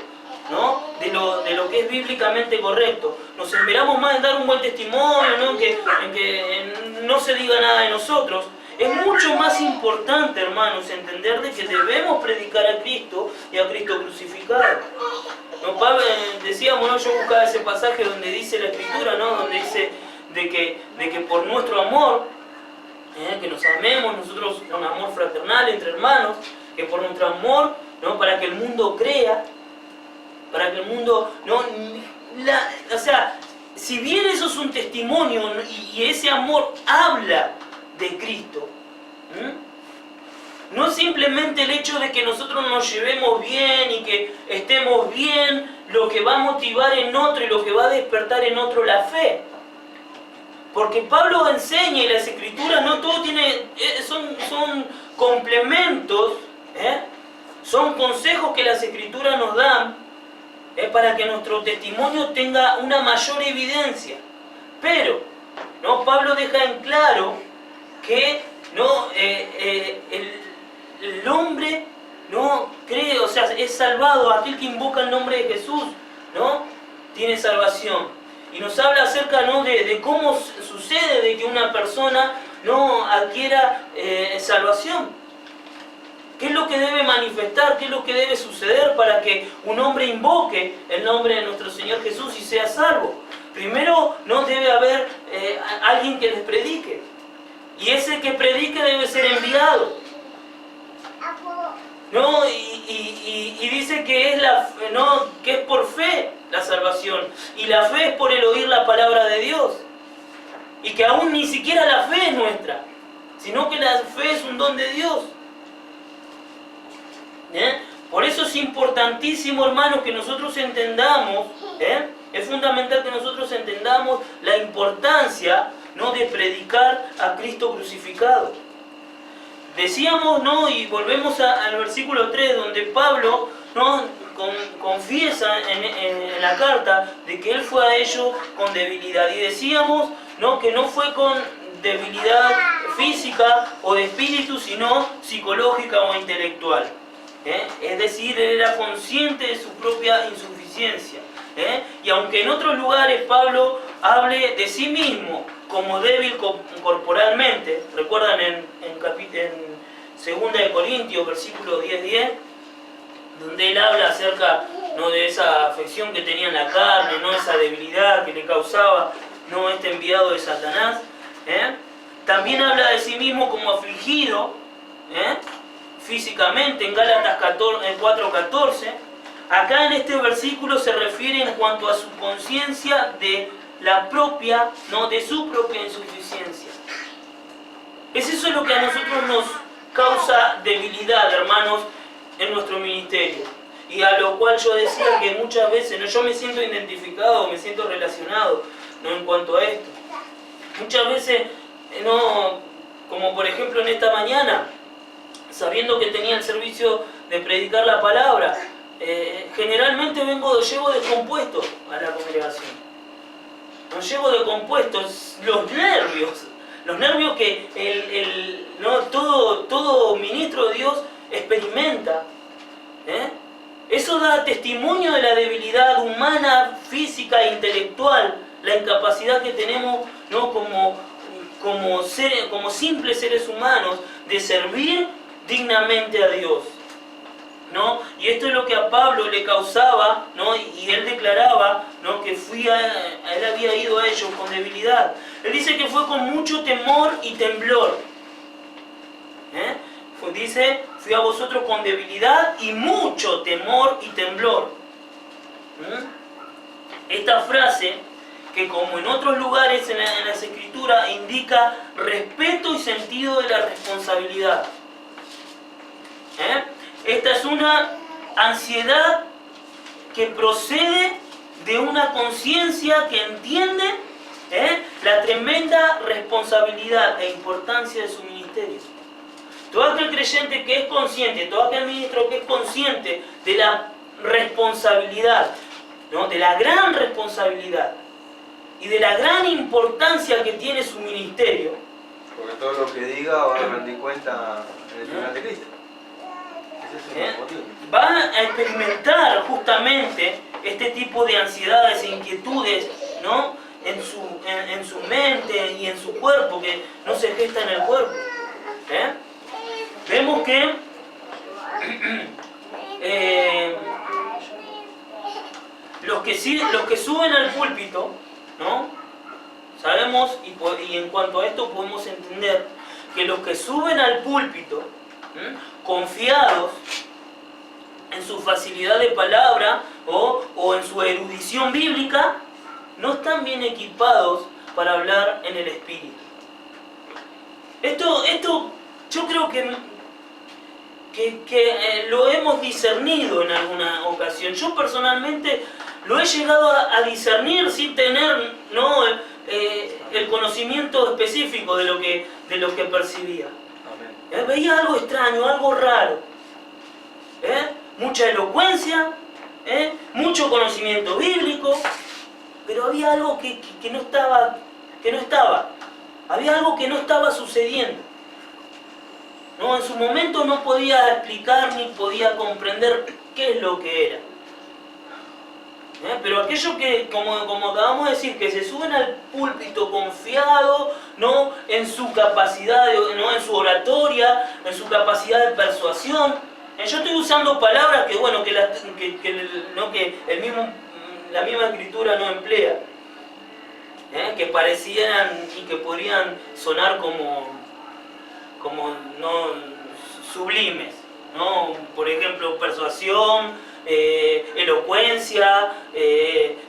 ¿no? De lo que es bíblicamente correcto. Nos esperamos más en dar un buen testimonio, ¿no? En que no se diga nada de nosotros. Es mucho más importante, hermanos, entender de que debemos predicar a Cristo y a Cristo crucificado. ¿No? Pablo, decíamos, ¿no? Yo buscaba ese pasaje donde dice la Escritura, ¿no? Donde dice de que por nuestro amor, que nos amemos nosotros con amor fraternal entre hermanos, que por nuestro amor, ¿no? Para que el mundo crea, para que el mundo, ¿no? O sea, si bien eso es un testimonio y ese amor habla de Cristo, no simplemente el hecho de que nosotros nos llevemos bien y que estemos bien lo que va a motivar en otro y lo que va a despertar en otro la fe. Porque Pablo enseña y las Escrituras, no todo tiene, son complementos, son consejos que las Escrituras nos dan para que nuestro testimonio tenga una mayor evidencia. Pero, ¿no? Pablo deja en claro que ¿no? El hombre no cree, o sea, es salvado, aquel que invoca el nombre de Jesús, ¿no? Tiene salvación. Y nos habla acerca, ¿no? de cómo sucede de que una persona no adquiera salvación. ¿Qué es lo que debe manifestar? ¿Qué es lo que debe suceder para que un hombre invoque el nombre de nuestro Señor Jesús y sea salvo? Primero, no debe haber alguien que les predique. Y ese que predique debe ser enviado. ¿No? Y dice que es, que es por fe la salvación. Y la fe es por el oír la palabra de Dios. Y que aún ni siquiera la fe es nuestra, sino que la fe es un don de Dios. Por eso es importantísimo, hermanos, que nosotros entendamos, es fundamental que nosotros entendamos la importancia, ¿no? De predicar a Cristo crucificado. Decíamos, ¿no? Y volvemos al versículo 3, donde Pablo, ¿no? Confiesa en la carta de que él fue a ellos con debilidad. Y decíamos, ¿no? Que no fue con debilidad física o de espíritu, sino psicológica o intelectual. Es decir, él era consciente de su propia insuficiencia. Y aunque en otros lugares Pablo hable de sí mismo como débil corporalmente, recuerdan en 2 de Corintios, versículo 10:10, donde él habla acerca, ¿no? De esa afección que tenía en la carne, ¿no? Esa debilidad que le causaba, ¿no? Este enviado de Satanás. También habla de sí mismo como afligido, físicamente, en Gálatas 4:14. Acá en este versículo se refiere en cuanto a su conciencia de la propia, ¿no? De su propia insuficiencia. Es eso lo que a nosotros nos causa debilidad, hermanos, en nuestro ministerio. Y a lo cual yo decía que muchas veces, ¿no? Yo me siento identificado, me siento relacionado, ¿no? En cuanto a esto. Muchas veces, ¿no? Como por ejemplo en esta mañana, sabiendo que tenía el servicio de predicar la palabra, generalmente llego descompuesto a la congregación. No llego descompuesto, los nervios que ¿no? todo ministro de Dios experimenta. Eso da testimonio de la debilidad humana, física e intelectual, la incapacidad que tenemos, ¿no? como simples seres humanos de servir dignamente a Dios, ¿no? Y esto es lo que a Pablo le causaba, ¿no? Y él declaraba, ¿no? Que él había ido a ellos con debilidad. Él dice que fue con mucho temor y temblor. Dice, fui a vosotros con debilidad y mucho temor y temblor. Esta frase, que como en otros lugares en las Escrituras, indica respeto y sentido de la responsabilidad. Esta es una ansiedad que procede de una conciencia que entiende la tremenda responsabilidad e importancia de su ministerio. Todo aquel creyente que es consciente, todo aquel ministro que es consciente de la responsabilidad, ¿no? De la gran responsabilidad y de la gran importancia que tiene su ministerio. Porque todo lo que diga va a rendir cuenta en el final de Cristo. va a experimentar justamente este tipo de ansiedades e inquietudes, ¿no? en su mente y en su cuerpo, que no se gesta en el cuerpo. Vemos que los que suben al púlpito, ¿no? Sabemos, y en cuanto a esto podemos entender que los que suben al púlpito, confiados en su facilidad de palabra o en su erudición bíblica, no están bien equipados para hablar en el Espíritu. Esto yo creo que lo hemos discernido en alguna ocasión. Yo personalmente lo he llegado a discernir sin tener, ¿no?, el conocimiento específico de lo que percibía. Veía algo extraño, algo raro. Mucha elocuencia, mucho conocimiento bíblico, pero había algo que no estaba. Había algo que no estaba sucediendo. ¿No? En su momento no podía explicar ni podía comprender qué es lo que era. Pero aquellos que, como acabamos de decir, que se suben al púlpito confiado, ¿no?, en su capacidad, ¿no?, en su oratoria, en su capacidad de persuasión. Yo estoy usando palabras que, bueno, la misma escritura no emplea, que parecieran y que podrían sonar como no sublimes, ¿no? Por ejemplo, persuasión, elocuencia,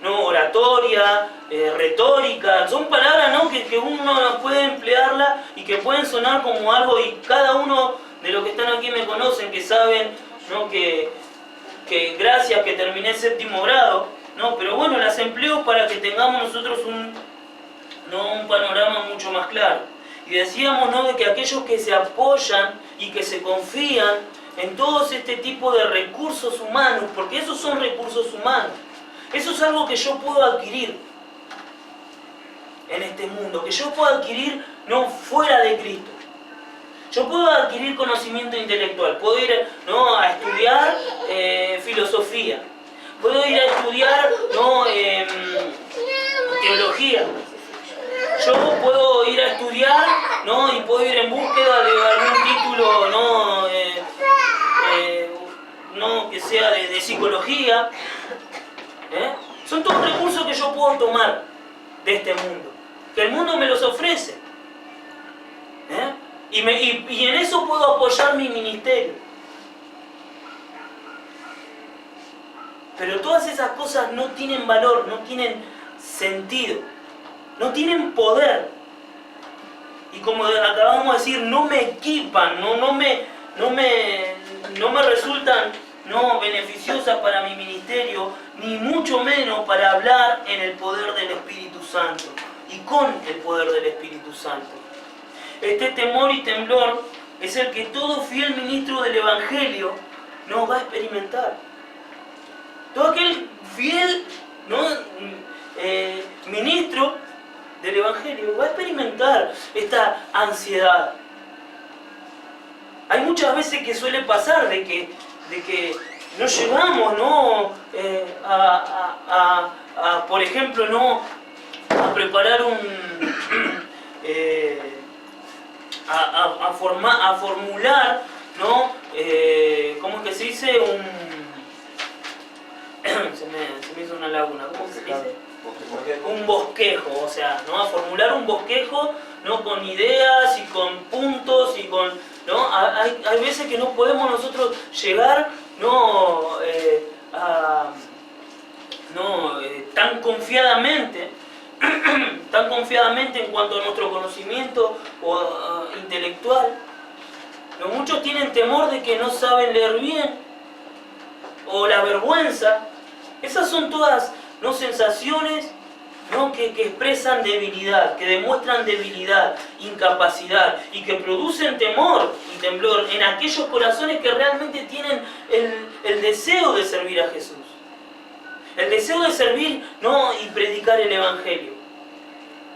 ¿no?, oratoria, retórica. Son palabras, ¿no?, que uno puede emplearla y que pueden sonar como algo, y cada uno de los que están aquí me conocen, que saben, ¿no?, que gracias que terminé séptimo grado, ¿no? Pero bueno, las empleo para que tengamos nosotros un panorama mucho más claro. Y decíamos, ¿no?, de que aquellos que se apoyan y que se confían en todos este tipo de recursos humanos, porque esos son recursos humanos, eso es algo que yo puedo adquirir en este mundo, que yo puedo adquirir no fuera de Cristo. Yo puedo adquirir conocimiento intelectual, puedo ir, ¿no?, a estudiar filosofía, puedo ir a estudiar, ¿no?, teología. Yo puedo ir a estudiar, ¿no?, y puedo ir en búsqueda de algún título, ¿no?, que sea de psicología. Son todos recursos que yo puedo tomar de este mundo, que el mundo me los ofrece. Y en eso puedo apoyar mi ministerio. Pero todas esas cosas no tienen valor, no tienen sentido, no tienen poder. Y como acabamos de decir, no me equipan, no me resultan, ¿no?, beneficiosas para mi ministerio, ni mucho menos para hablar en el poder del Espíritu Santo y con el poder del Espíritu Santo. Este temor y temblor es el que todo fiel ministro del Evangelio no va a experimentar. Todo aquel fiel, ¿no?, ministro del Evangelio va a experimentar esta ansiedad. Hay muchas veces que suele pasar de que no llegamos, ¿no?, por ejemplo, ¿no?, a preparar a formular, ¿no?, ¿cómo es que se dice? Se me hizo una laguna, ¿cómo se dice? Un bosquejo, o sea, ¿no?, a formular un bosquejo, ¿no?, con ideas y con puntos y con, ¿no? Hay veces que no podemos nosotros llegar, ¿no?, tan confiadamente en cuanto a nuestro conocimiento intelectual. ¿No? Muchos tienen temor de que no saben leer bien, o la vergüenza. Esas son todas, ¿no?, sensaciones, ¿no?, que expresan debilidad, que demuestran debilidad, incapacidad, y que producen temor y temblor en aquellos corazones que realmente tienen el deseo de servir a Jesús. El deseo de servir, ¿no?, y predicar el Evangelio.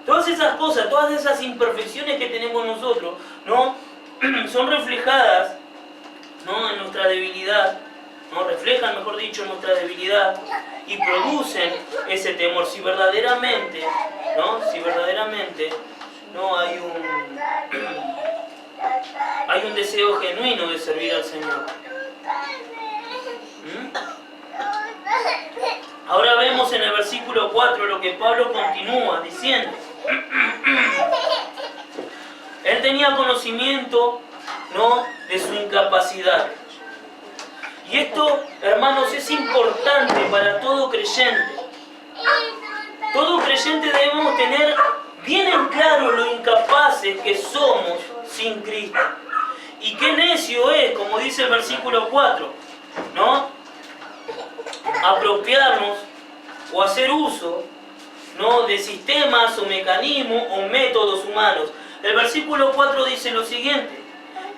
Todas esas cosas, todas esas imperfecciones que tenemos nosotros, ¿no?, son reflejadas, ¿no?, en nuestra debilidad, ¿no? Reflejan, mejor dicho, nuestra debilidad y producen ese temor. Si verdaderamente, ¿no? Si verdaderamente, ¿no? hay un deseo genuino de servir al Señor. Ahora vemos en el versículo 4 lo que Pablo continúa diciendo. Él tenía conocimiento, ¿no? de su incapacidad. Y esto, hermanos, es importante para todo creyente. Todo creyente debemos tener bien en claro lo incapaces que somos sin Cristo. Y qué necio es, como dice el versículo 4, ¿no? apropiarnos o hacer uso, ¿no? de sistemas o mecanismos o métodos humanos. El versículo 4 dice lo siguiente: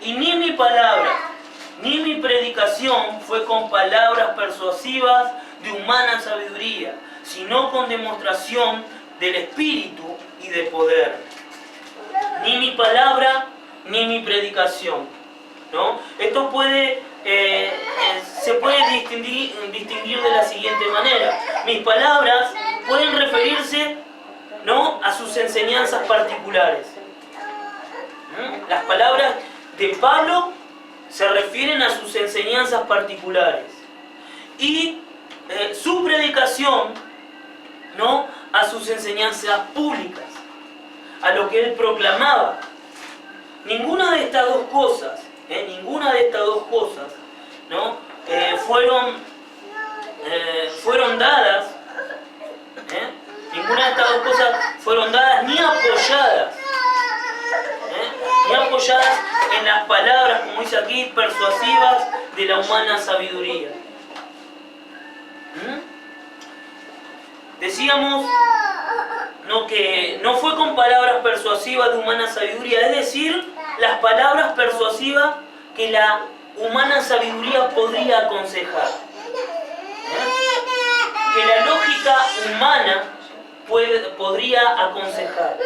y ni mi palabra ni mi predicación fue con palabras persuasivas de humana sabiduría, sino con demostración del Espíritu y de poder. Ni mi palabra ni mi predicación, ¿no? Esto se puede distinguir de la siguiente manera. Mis palabras pueden referirse, ¿no? a sus enseñanzas particulares. Las palabras de Pablo se refieren a sus enseñanzas particulares. Y su predicación, ¿no? a sus enseñanzas públicas, a lo que él proclamaba. Ninguna de estas dos cosas, ¿no? fueron dadas, ninguna de estas dos cosas fueron dadas ni apoyadas en las palabras, como dice aquí, persuasivas de la humana sabiduría. Decíamos, ¿no? que no fue con palabras persuasivas de humana sabiduría, es decir, las palabras persuasivas que la humana sabiduría podría aconsejar. Que la lógica humana podría aconsejar.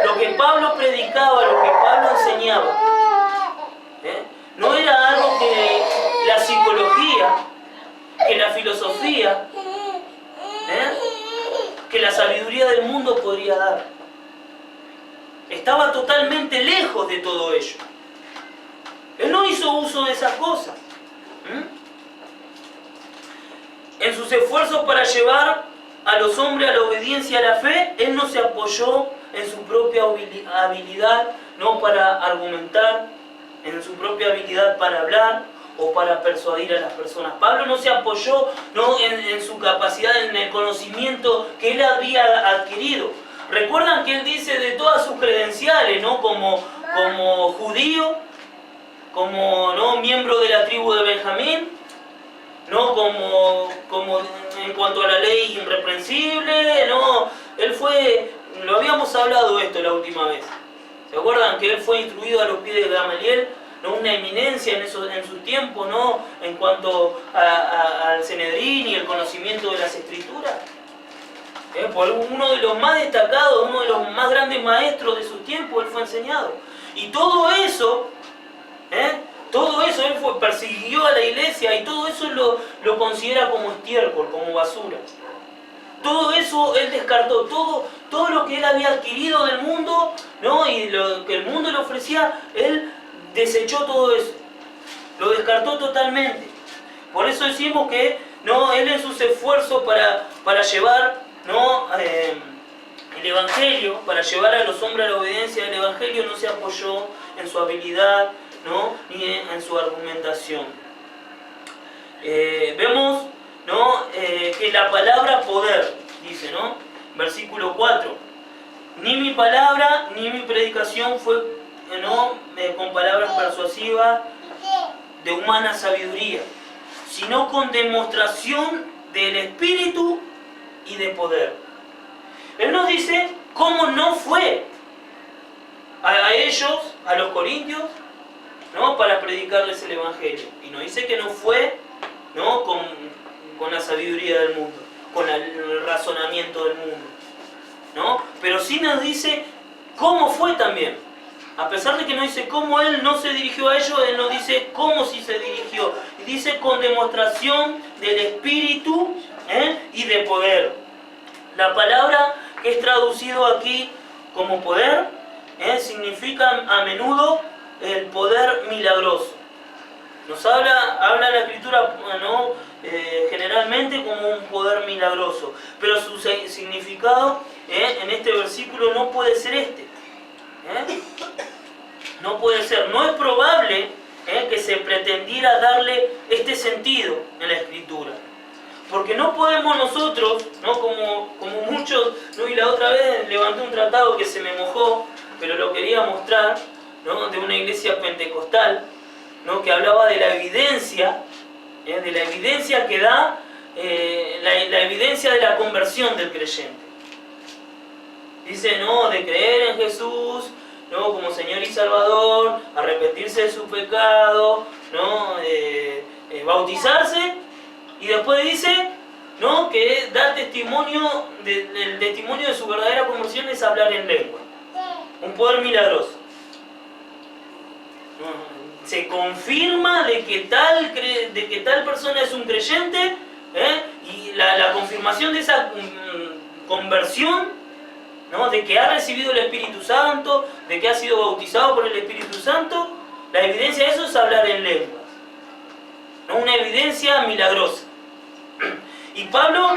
Lo que Pablo predicaba, lo que Pablo enseñaba, no era algo que la psicología, que la filosofía, que la sabiduría del mundo podría dar. Estaba totalmente lejos de todo ello. Él no hizo uso de esas cosas. En sus esfuerzos para llevar a los hombres a la obediencia y a la fe, él no se apoyó en su propia habilidad, no para argumentar, en su propia habilidad para hablar o para persuadir a las personas. Pablo no se apoyó, ¿no? en su capacidad, en el conocimiento que él había adquirido. Recuerdan que él dice de todas sus credenciales, ¿no? como judío, como, ¿no? miembro de la tribu de Benjamín, ¿no? como en cuanto a la ley irreprensible, ¿no? Él fue, lo habíamos hablado esto la última vez. ¿Se acuerdan que él fue instruido a los pies de Gamaliel? ¿No? Una eminencia en su tiempo, ¿no? en cuanto al Sanedrín y el conocimiento de las Escrituras. Por uno de los más destacados, uno de los más grandes maestros de su tiempo, él fue enseñado. Y todo eso, él persiguió a la iglesia y todo eso lo considera como estiércol, como basura. Todo eso él descartó, todo lo que él había adquirido del mundo, ¿no? y lo que el mundo le ofrecía, él desechó todo eso, lo descartó totalmente. Por eso decimos que, ¿no? él en sus esfuerzos para llevar, ¿no? el Evangelio, para llevar a los hombres a la obediencia del Evangelio, no se apoyó en su habilidad, ¿no? ni en su argumentación. Vemos, ¿no? que la palabra poder, dice, ¿no? versículo 4, ni mi palabra ni mi predicación fue, ¿no? con palabras persuasivas de humana sabiduría, sino con demostración del Espíritu y de poder. Él nos dice cómo no fue a ellos, a los corintios, ¿no? para predicarles el Evangelio. Y nos dice que no fue, ¿no? con la sabiduría del mundo, con el razonamiento del mundo, ¿no? Pero sí nos dice cómo fue también. A pesar de que no dice cómo Él no se dirigió a ellos, Él nos dice cómo sí se dirigió. Y dice con demostración del Espíritu y de poder. La palabra que es traducido aquí como poder significa a menudo el poder milagroso. Nos habla la Escritura, ¿no? Generalmente como un poder milagroso, pero su significado en este versículo no puede ser este. No puede ser, no es probable que se pretendiera darle este sentido en la Escritura. Porque no podemos nosotros, ¿no? como muchos, ¿no? Y la otra vez levanté un tratado que se me mojó, pero lo quería mostrar, ¿no? De una iglesia pentecostal, ¿no? Que hablaba de la evidencia que da, la evidencia de la conversión del creyente. Dice, ¿no? De creer en Jesús, ¿no? Como Señor y Salvador, arrepentirse de su pecado, ¿no? Bautizarse. Y después dice, ¿no? Que da testimonio, el testimonio de su verdadera conversión es hablar en lengua. Un poder milagroso. Se confirma de que tal persona es un creyente, y la confirmación de esa conversión, ¿no? De que ha recibido el Espíritu Santo, de que ha sido bautizado por el Espíritu Santo, la evidencia de eso es hablar en lenguas, ¿no? Una evidencia milagrosa. Y Pablo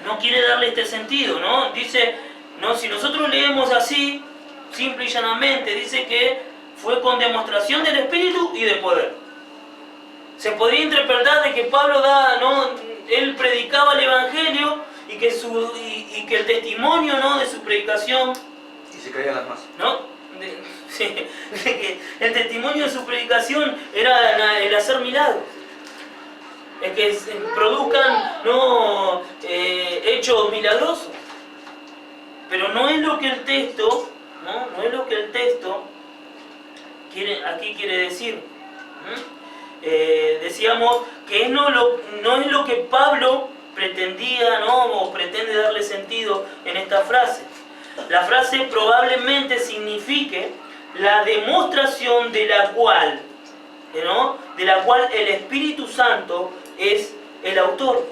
no quiere darle este sentido, ¿no? Dice, ¿no? Si nosotros leemos así, simple y llanamente, dice que fue con demostración del Espíritu y de poder. Se podría interpretar de que Pablo ¿no? Él predicaba el Evangelio y que el testimonio, ¿no? De su predicación... Y se caían las masas. ¿No? De que el testimonio de su predicación era el hacer milagros. Es que produzcan, ¿no? Hechos milagrosos. Pero no es lo que el texto, no es lo que el texto aquí quiere decir. Decíamos que no es lo que Pablo pretendía, ¿no? O pretende darle sentido en esta frase. La frase probablemente signifique la demostración de la cual, ¿no? De la cual el Espíritu Santo es el autor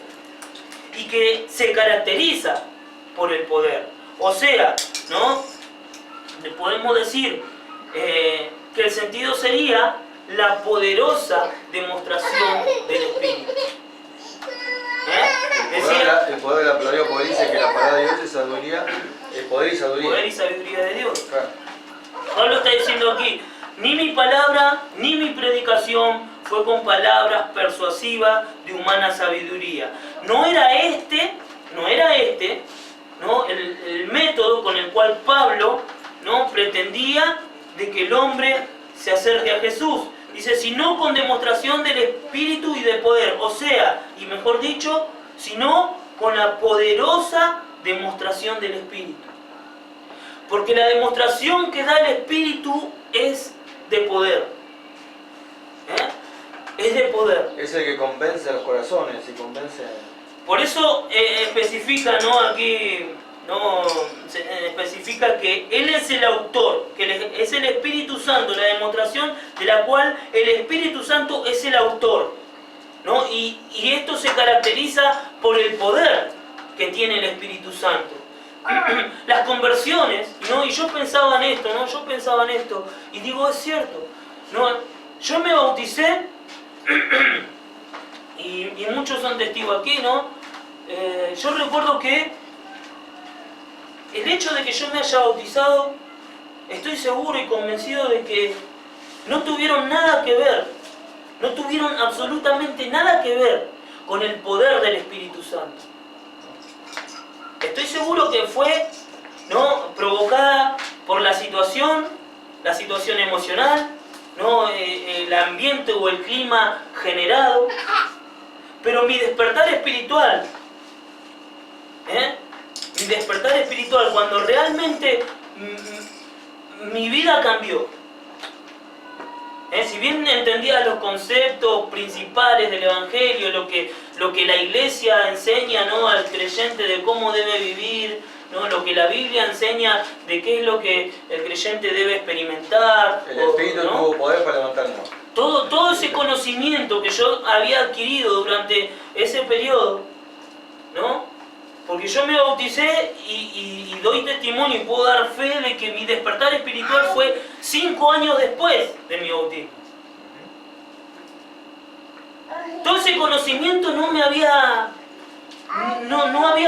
y que se caracteriza por el poder. O sea, ¿no? Le podemos decir que el sentido sería la poderosa demostración del Espíritu. El poder de la palabra poder dice que la palabra de Dios es sabiduría, es poder y sabiduría. Poder y sabiduría de Dios. Claro. Pablo está diciendo aquí, ni mi palabra ni mi predicación fue con palabras persuasivas de humana sabiduría. No era este, ¿no? el método con el cual Pablo, ¿no? Pretendía de que el hombre se acerque a Jesús. Dice, sino con demostración del Espíritu y de poder. O sea, y mejor dicho, sino con la poderosa demostración del Espíritu. Porque la demostración que da el Espíritu es de poder. Es de poder. Es el que convence a los corazones y convence... Por eso especifica, ¿no? Aquí, ¿no? Especifica que Él es el autor, que es el Espíritu Santo, la demostración de la cual el Espíritu Santo es el autor, ¿no? Y esto se caracteriza por el poder que tiene el Espíritu Santo. Las conversiones, ¿no? Y yo pensaba en esto, y digo, es cierto, ¿no? Yo me bauticé, y muchos son testigos aquí, ¿no? Yo recuerdo que el hecho de que yo me haya bautizado, estoy seguro y convencido de que no tuvieron nada que ver, no tuvieron absolutamente nada que ver con el poder del Espíritu Santo. Estoy seguro que fue, ¿no? Provocada por la situación emocional, ¿no? El ambiente o el clima generado, pero mi despertar espiritual, cuando realmente mi vida cambió, si bien entendía los conceptos principales del Evangelio, lo que la iglesia enseña, ¿no? Al creyente de cómo debe vivir, ¿no? Lo que la Biblia enseña de qué es lo que el creyente debe experimentar. El Espíritu ¿no? tuvo poder para levantarnos. Todo ese conocimiento que yo había adquirido durante ese periodo, ¿no? Porque yo me bauticé y doy testimonio y puedo dar fe de que mi despertar espiritual fue 5 años después de mi bautismo. Todo ese conocimiento no había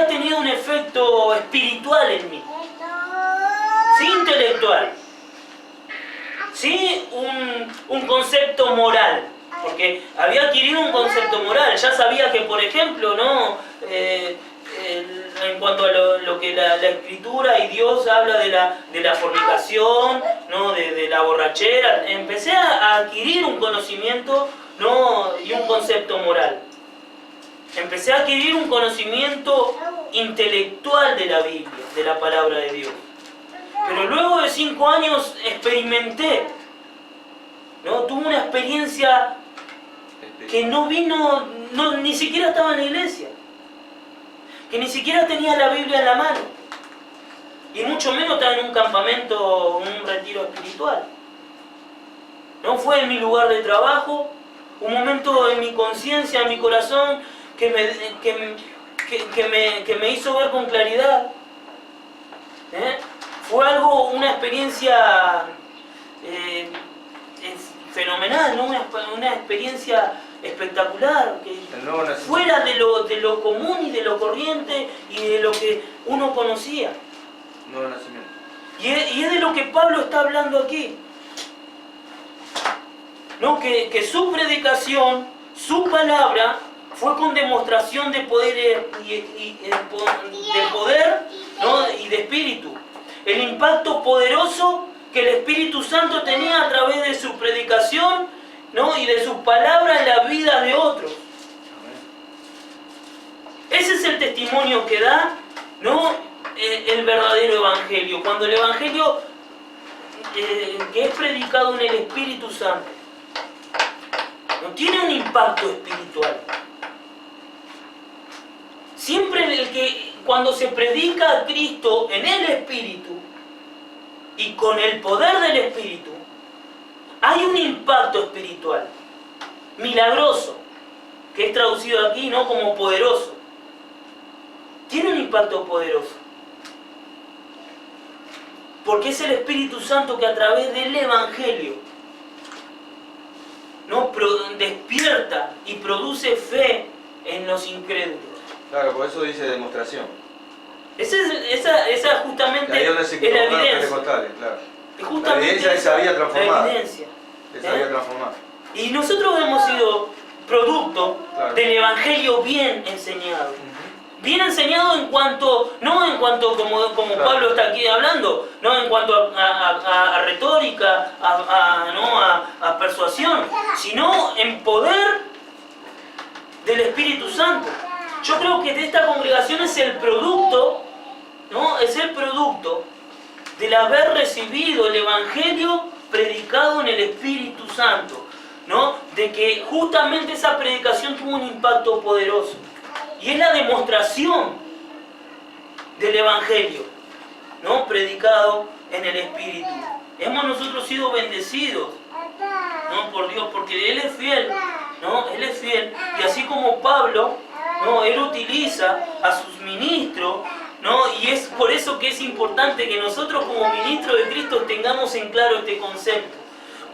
tenido un efecto espiritual en mí. Sí intelectual. Sí un concepto moral. Porque había adquirido un concepto moral. Ya sabía que, por ejemplo, ¿no? En cuanto a lo que la Escritura y Dios habla de la fornicación, ¿no? de la borrachera, empecé a adquirir un conocimiento, ¿no? y un concepto moral. Empecé a adquirir un conocimiento intelectual de la Biblia, de la palabra de Dios. Pero luego de 5 años experimenté, ¿no? Tuve una experiencia que no vino, ni siquiera estaba en la iglesia. Que ni siquiera tenía la Biblia en la mano, y mucho menos estaba en un campamento, un retiro espiritual. No fue en mi lugar de trabajo, un momento en mi conciencia, en mi corazón, que me hizo ver con claridad. Fue una experiencia fenomenal, ¿no? Una experiencia espectacular, que fuera de lo común y de lo corriente y de lo que uno conocía. Nuevo nacimiento. Y es de lo que Pablo está hablando aquí. ¿No? Que su predicación, su palabra, fue con demostración de poder, ¿no? y de espíritu. El impacto poderoso que el Espíritu Santo tenía a través de su predicación, ¿no? y de sus palabras en la vida de otros. Ese es el testimonio que da, ¿no? El verdadero evangelio. Cuando el evangelio que es predicado en el Espíritu Santo, ¿no? tiene un impacto espiritual. Siempre cuando se predica a Cristo en el Espíritu y con el poder del Espíritu, hay un impacto espiritual, milagroso, que es traducido aquí, ¿no? como poderoso. Tiene un impacto poderoso. Porque es el Espíritu Santo que a través del Evangelio, ¿no? despierta y produce fe en los incrédulos. Claro, por eso dice demostración. Esa justamente es la evidencia. Claro. Justamente la evidencia es había transformado. La evidencia. Había transformado. Y nosotros hemos sido producto del Evangelio bien enseñado. Bien enseñado no en cuanto como Pablo está aquí hablando, no en cuanto a retórica, a persuasión, sino en poder del Espíritu Santo. Yo creo que de esta congregación es el producto, ¿no? Es el producto del haber recibido el Evangelio predicado en el Espíritu Santo, ¿no? De que justamente esa predicación tuvo un impacto poderoso. Y es la demostración del Evangelio, ¿no? predicado en el Espíritu. Hemos nosotros sido bendecidos, ¿no? por Dios, porque Él es fiel, ¿no? Él es fiel. Y así como Pablo, ¿no? Él utiliza a sus ministros, ¿no? Y es por eso que es importante que nosotros como ministros de Cristo tengamos en claro este concepto.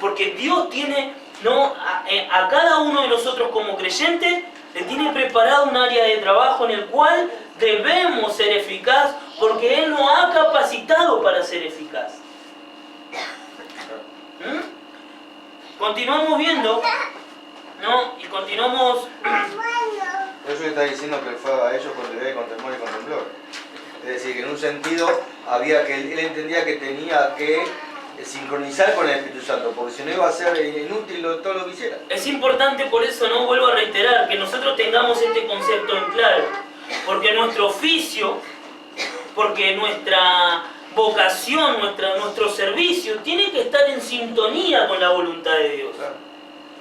Porque Dios tiene, ¿no? a cada uno de nosotros como creyentes, le tiene preparado un área de trabajo en el cual debemos ser eficaz, porque Él nos ha capacitado para ser eficaz. Continuamos viendo, ¿no? Y continuamos. Eso está diciendo que Él fue a ellos con deber, con temor y con temblor. Es decir, que en un sentido había que Él entendía que tenía que sincronizar con el Espíritu Santo, porque si no iba a ser inútil todo lo que hiciera. Es importante, por eso no vuelvo a reiterar, que nosotros tengamos este concepto en claro, porque nuestro oficio, porque nuestra vocación, nuestro servicio tiene que estar en sintonía con la voluntad de Dios. Claro,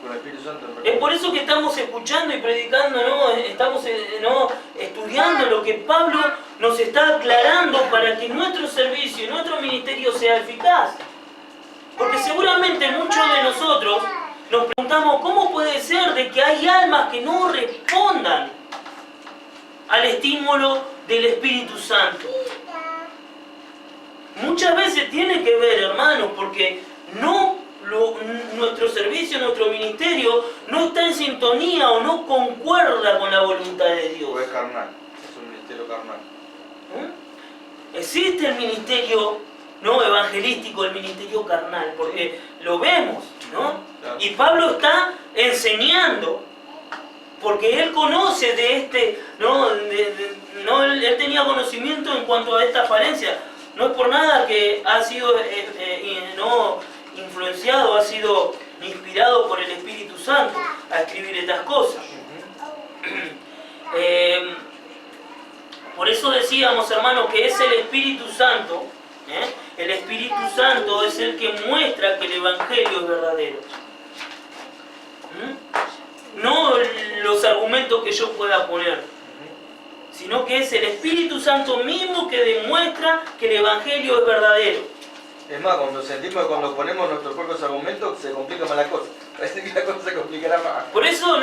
con el Espíritu Santo. Es por eso que estamos escuchando y predicando, ¿no? Estamos, ¿no? estudiando lo que Pablo nos está aclarando para que nuestro servicio y nuestro ministerio sea eficaz. Porque seguramente muchos de nosotros nos preguntamos cómo puede ser de que hay almas que no respondan al estímulo del Espíritu Santo. Muchas veces tiene que ver, hermanos, porque nuestro servicio, nuestro ministerio no está en sintonía o no concuerda con la voluntad de Dios. O es carnal, es un ministerio carnal. Existe el ministerio no evangelístico, el ministerio carnal, porque lo vemos, ¿no? Claro. Y Pablo está enseñando, porque él conoce de este, él tenía conocimiento en cuanto a esta falencia. No es por nada que ha sido influenciado, ha sido inspirado por el Espíritu Santo a escribir estas cosas. Por eso decíamos, hermanos, que es el Espíritu Santo. El Espíritu Santo es el que muestra que el Evangelio es verdadero. No los argumentos que yo pueda poner, sino que es el Espíritu Santo mismo que demuestra que el Evangelio es verdadero. Es más, cuando sentimos que cuando ponemos nuestros propios argumentos se complica más la cosa. Parece que la cosa se complicará más. Por eso,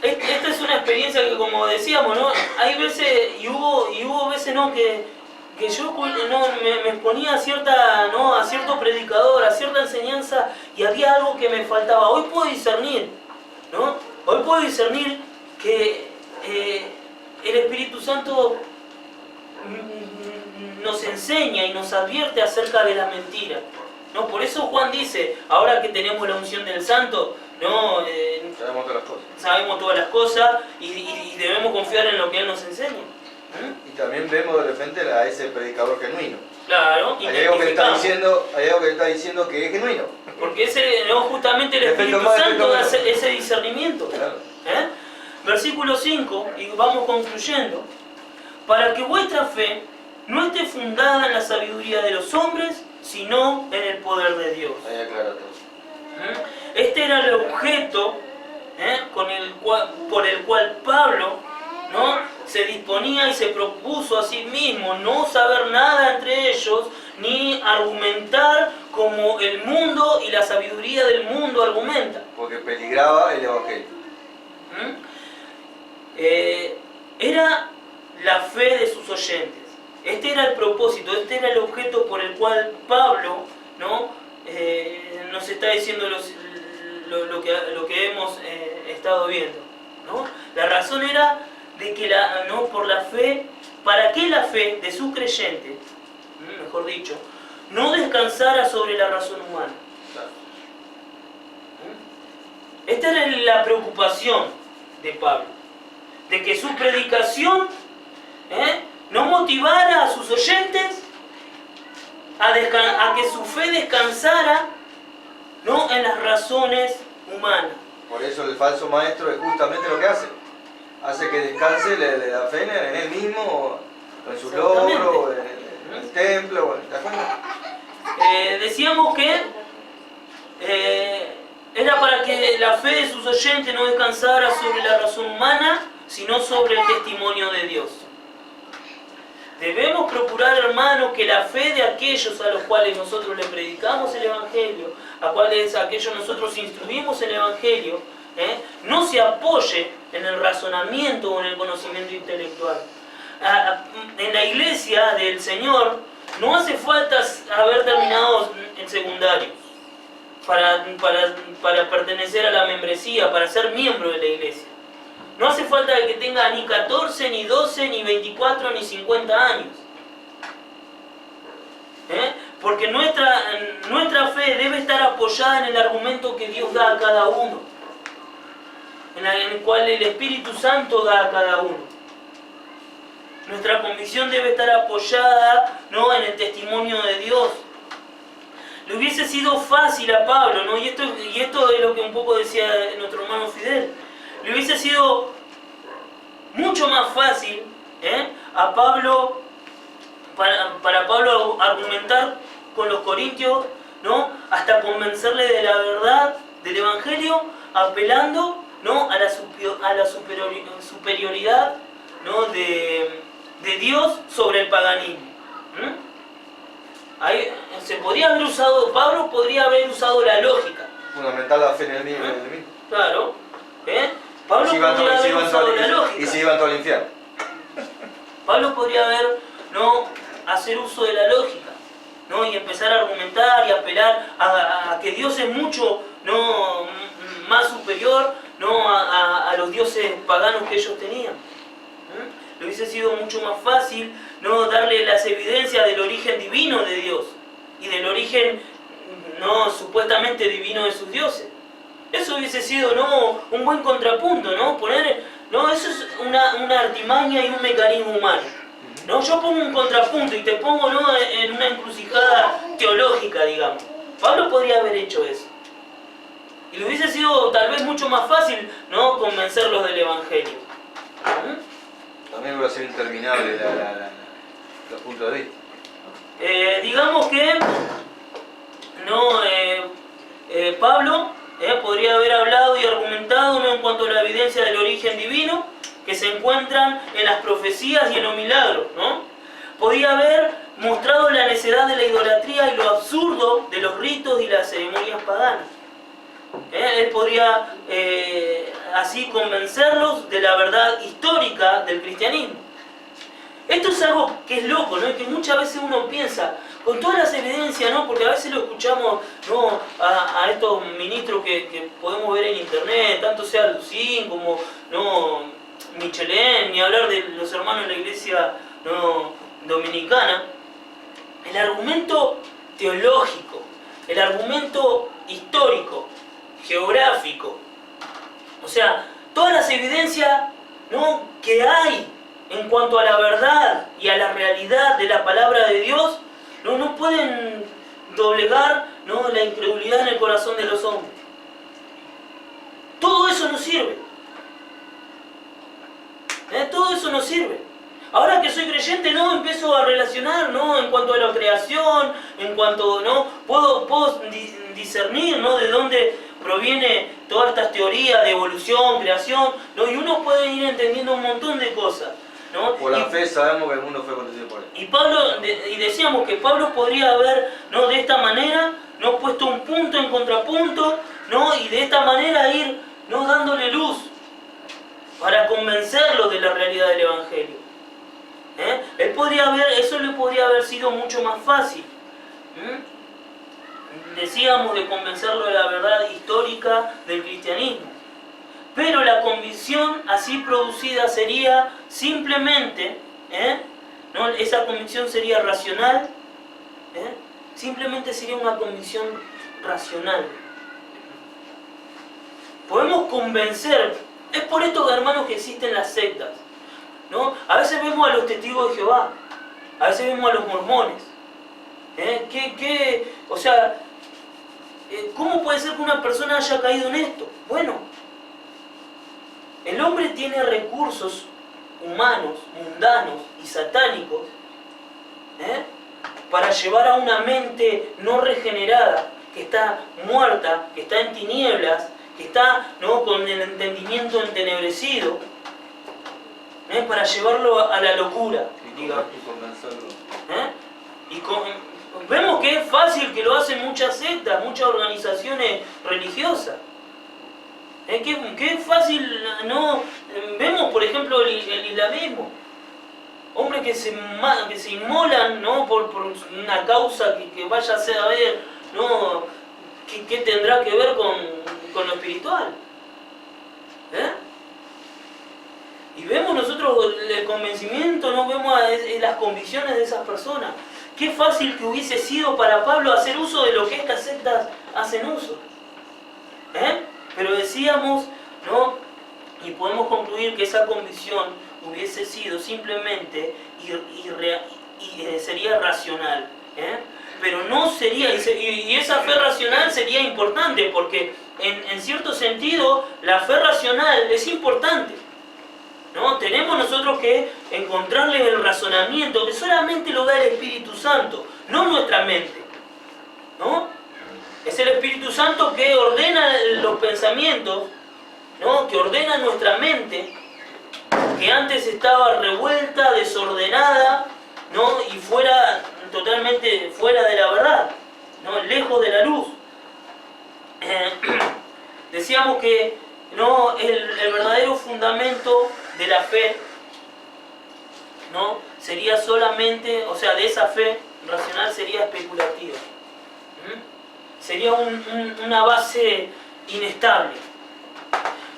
esta es una experiencia que, como decíamos, hay veces, y hubo veces, que yo me exponía a cierto predicador, a cierta enseñanza, y había algo que me faltaba. Hoy puedo discernir, Hoy puedo discernir que el Espíritu Santo nos enseña y nos advierte acerca de la mentira. Por eso Juan dice, ahora que tenemos la unción del Santo, sabemos todas las cosas. Sabemos todas las cosas y debemos confiar en lo que Él nos enseña. Y también vemos de repente a ese predicador genuino. Claro, hay algo que está diciendo que es genuino. Porque justamente el Espíritu Santo da ese discernimiento. Claro. Versículo 5, y vamos concluyendo. Para que vuestra fe no esté fundada en la sabiduría de los hombres, sino en el poder de Dios. Ahí aclara todo. Este era el objeto por el cual Pablo se disponía y se propuso a sí mismo no saber nada entre ellos, ni argumentar como el mundo y la sabiduría del mundo argumenta. Porque peligraba el Evangelio. Era la fe de sus oyentes. Este era el propósito, este era el objeto por el cual Pablo nos está diciendo lo que hemos estado viendo. La razón era de que por la fe, para que la fe de su creyente, mejor dicho, no descansara sobre la razón humana. Esta era la preocupación de Pablo, de que su predicación no motivara a sus oyentes a que su fe descansara en las razones humanas. Por eso el falso maestro es justamente lo que hace que descanse la fe en él mismo, o en su logro, en el templo, ¿te acuerdas? Decíamos que era para que la fe de sus oyentes no descansara sobre la razón humana, sino sobre el testimonio de Dios. Debemos procurar, hermanos, que la fe de aquellos a los cuales nosotros le predicamos el Evangelio, aquellos nosotros instruimos el Evangelio, no se apoye en el razonamiento o en el conocimiento intelectual. En la iglesia del Señor no hace falta haber terminado el secundario para pertenecer a la membresía, para ser miembro de la iglesia. No hace falta que tenga ni 14, ni 12, ni 24, ni 50 años. Porque nuestra fe debe estar apoyada en el argumento que Dios da a cada uno, en el cual el Espíritu Santo da a cada uno. Nuestra convicción debe estar apoyada en el testimonio de Dios. Le hubiese sido fácil a Pablo, y esto es lo que un poco decía nuestro hermano Fidel. Le hubiese sido mucho más fácil a Pablo, para Pablo argumentar con los corintios, hasta convencerle de la verdad del Evangelio, apelando a la superioridad de Dios sobre el paganismo. Ahí se podría haber usado, Pablo podría haber usado la lógica. Fundamental la fe en el mismo. En el mismo. Claro. Pablo podría haber usado la lógica. Y se iban todo al infierno. Pablo podría haber, hacer uso de la lógica, y empezar a argumentar y apelar a que Dios es mucho, más superior, a los dioses paganos que ellos tenían. Le hubiese sido mucho más fácil, darle las evidencias del origen divino de Dios y del origen, supuestamente divino de sus dioses. Eso hubiese sido, un buen contrapunto, poner, eso es una artimaña y un mecanismo humano. Yo pongo un contrapunto y te pongo, en una encrucijada teológica, digamos. Pablo podría haber hecho eso. Y le hubiese sido tal vez mucho más fácil, convencerlos del Evangelio. También va a ser interminable los puntos de vista. Digamos que Pablo podría haber hablado y argumentado en cuanto a la evidencia del origen divino que se encuentran en las profecías y en los milagros. Podía haber mostrado la necedad de la idolatría y lo absurdo de los ritos y las ceremonias paganas. Él podría así convencerlos de la verdad histórica del cristianismo. Esto es algo que es loco, y que muchas veces uno piensa, con todas las evidencias, porque a veces lo escuchamos a estos ministros que podemos ver en internet, tanto sea Lucín como Michelén, ni hablar de los hermanos de la iglesia dominicana. El argumento teológico, el argumento histórico, geográfico, o sea, todas las evidencias que hay en cuanto a la verdad y a la realidad de la palabra de Dios, no pueden doblegar la incredulidad en el corazón de los hombres. Todo eso nos sirve. Todo eso nos sirve. Ahora que soy creyente, empiezo a relacionar, en cuanto a la creación, en cuanto, puedo discernir, de dónde proviene todas estas teorías de evolución, creación, y uno puede ir entendiendo un montón de cosas. Por la fe sabemos que el mundo fue conducido por él. Y decíamos que Pablo podría haber, de esta manera, puesto un punto en contrapunto, y de esta manera ir, dándole luz para convencerlos de la realidad del Evangelio. Eso le podría haber sido mucho más fácil. Decíamos de convencerlo de la verdad histórica del cristianismo. Pero la convicción así producida sería simplemente, esa convicción sería racional, simplemente sería una convicción racional. Podemos convencer, es por esto, hermanos, que existen las sectas. A veces vemos a los testigos de Jehová, a veces vemos a los mormones. ¿Cómo puede ser que una persona haya caído en esto? Bueno, el hombre tiene recursos humanos, mundanos y satánicos para llevar a una mente no regenerada, que está muerta, que está en tinieblas, que está con el entendimiento entenebrecido, para llevarlo a la locura. Vemos que es fácil, que lo hacen muchas sectas, muchas organizaciones religiosas. Que es fácil, vemos por ejemplo el islamismo, hombres que se inmolan, por una causa que vaya a saber, qué tendrá que ver con lo espiritual. Y vemos nosotros el convencimiento, vemos las convicciones de esas personas. Qué fácil que hubiese sido para Pablo hacer uso de lo que estas sectas hacen uso. Pero decíamos, y podemos concluir que esa convicción hubiese sido simplemente y sería racional. Pero no sería, y esa fe racional sería importante, porque en cierto sentido la fe racional es importante. Tenemos nosotros que encontrarle el razonamiento, que solamente lo da el Espíritu Santo, no nuestra mente. Es el Espíritu Santo que ordena los pensamientos, que ordena nuestra mente, que antes estaba revuelta, desordenada, ¿no? Y totalmente fuera de la verdad, ¿no? Lejos de la luz. Decíamos que, ¿no?, el verdadero fundamento de la fe, ¿no?, sería solamente, o sea, de esa fe racional sería especulativa. Sería una base inestable.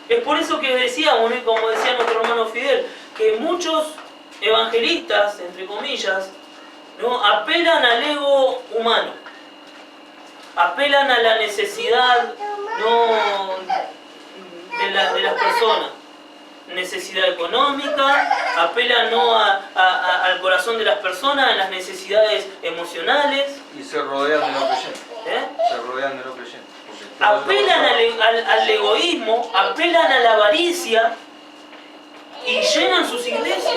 Es por eso que decíamos, ¿no?, como decía nuestro hermano Fidel, que muchos evangelistas, entre comillas, ¿no?, apelan al ego humano, apelan a la necesidad, ¿no?, de las personas, necesidad económica, apelan, ¿no?, al corazón de las personas, a las necesidades emocionales. Y se rodean de no creyentes. Se rodean de no creyentes. Apelan al egoísmo, apelan a la avaricia y llenan sus iglesias.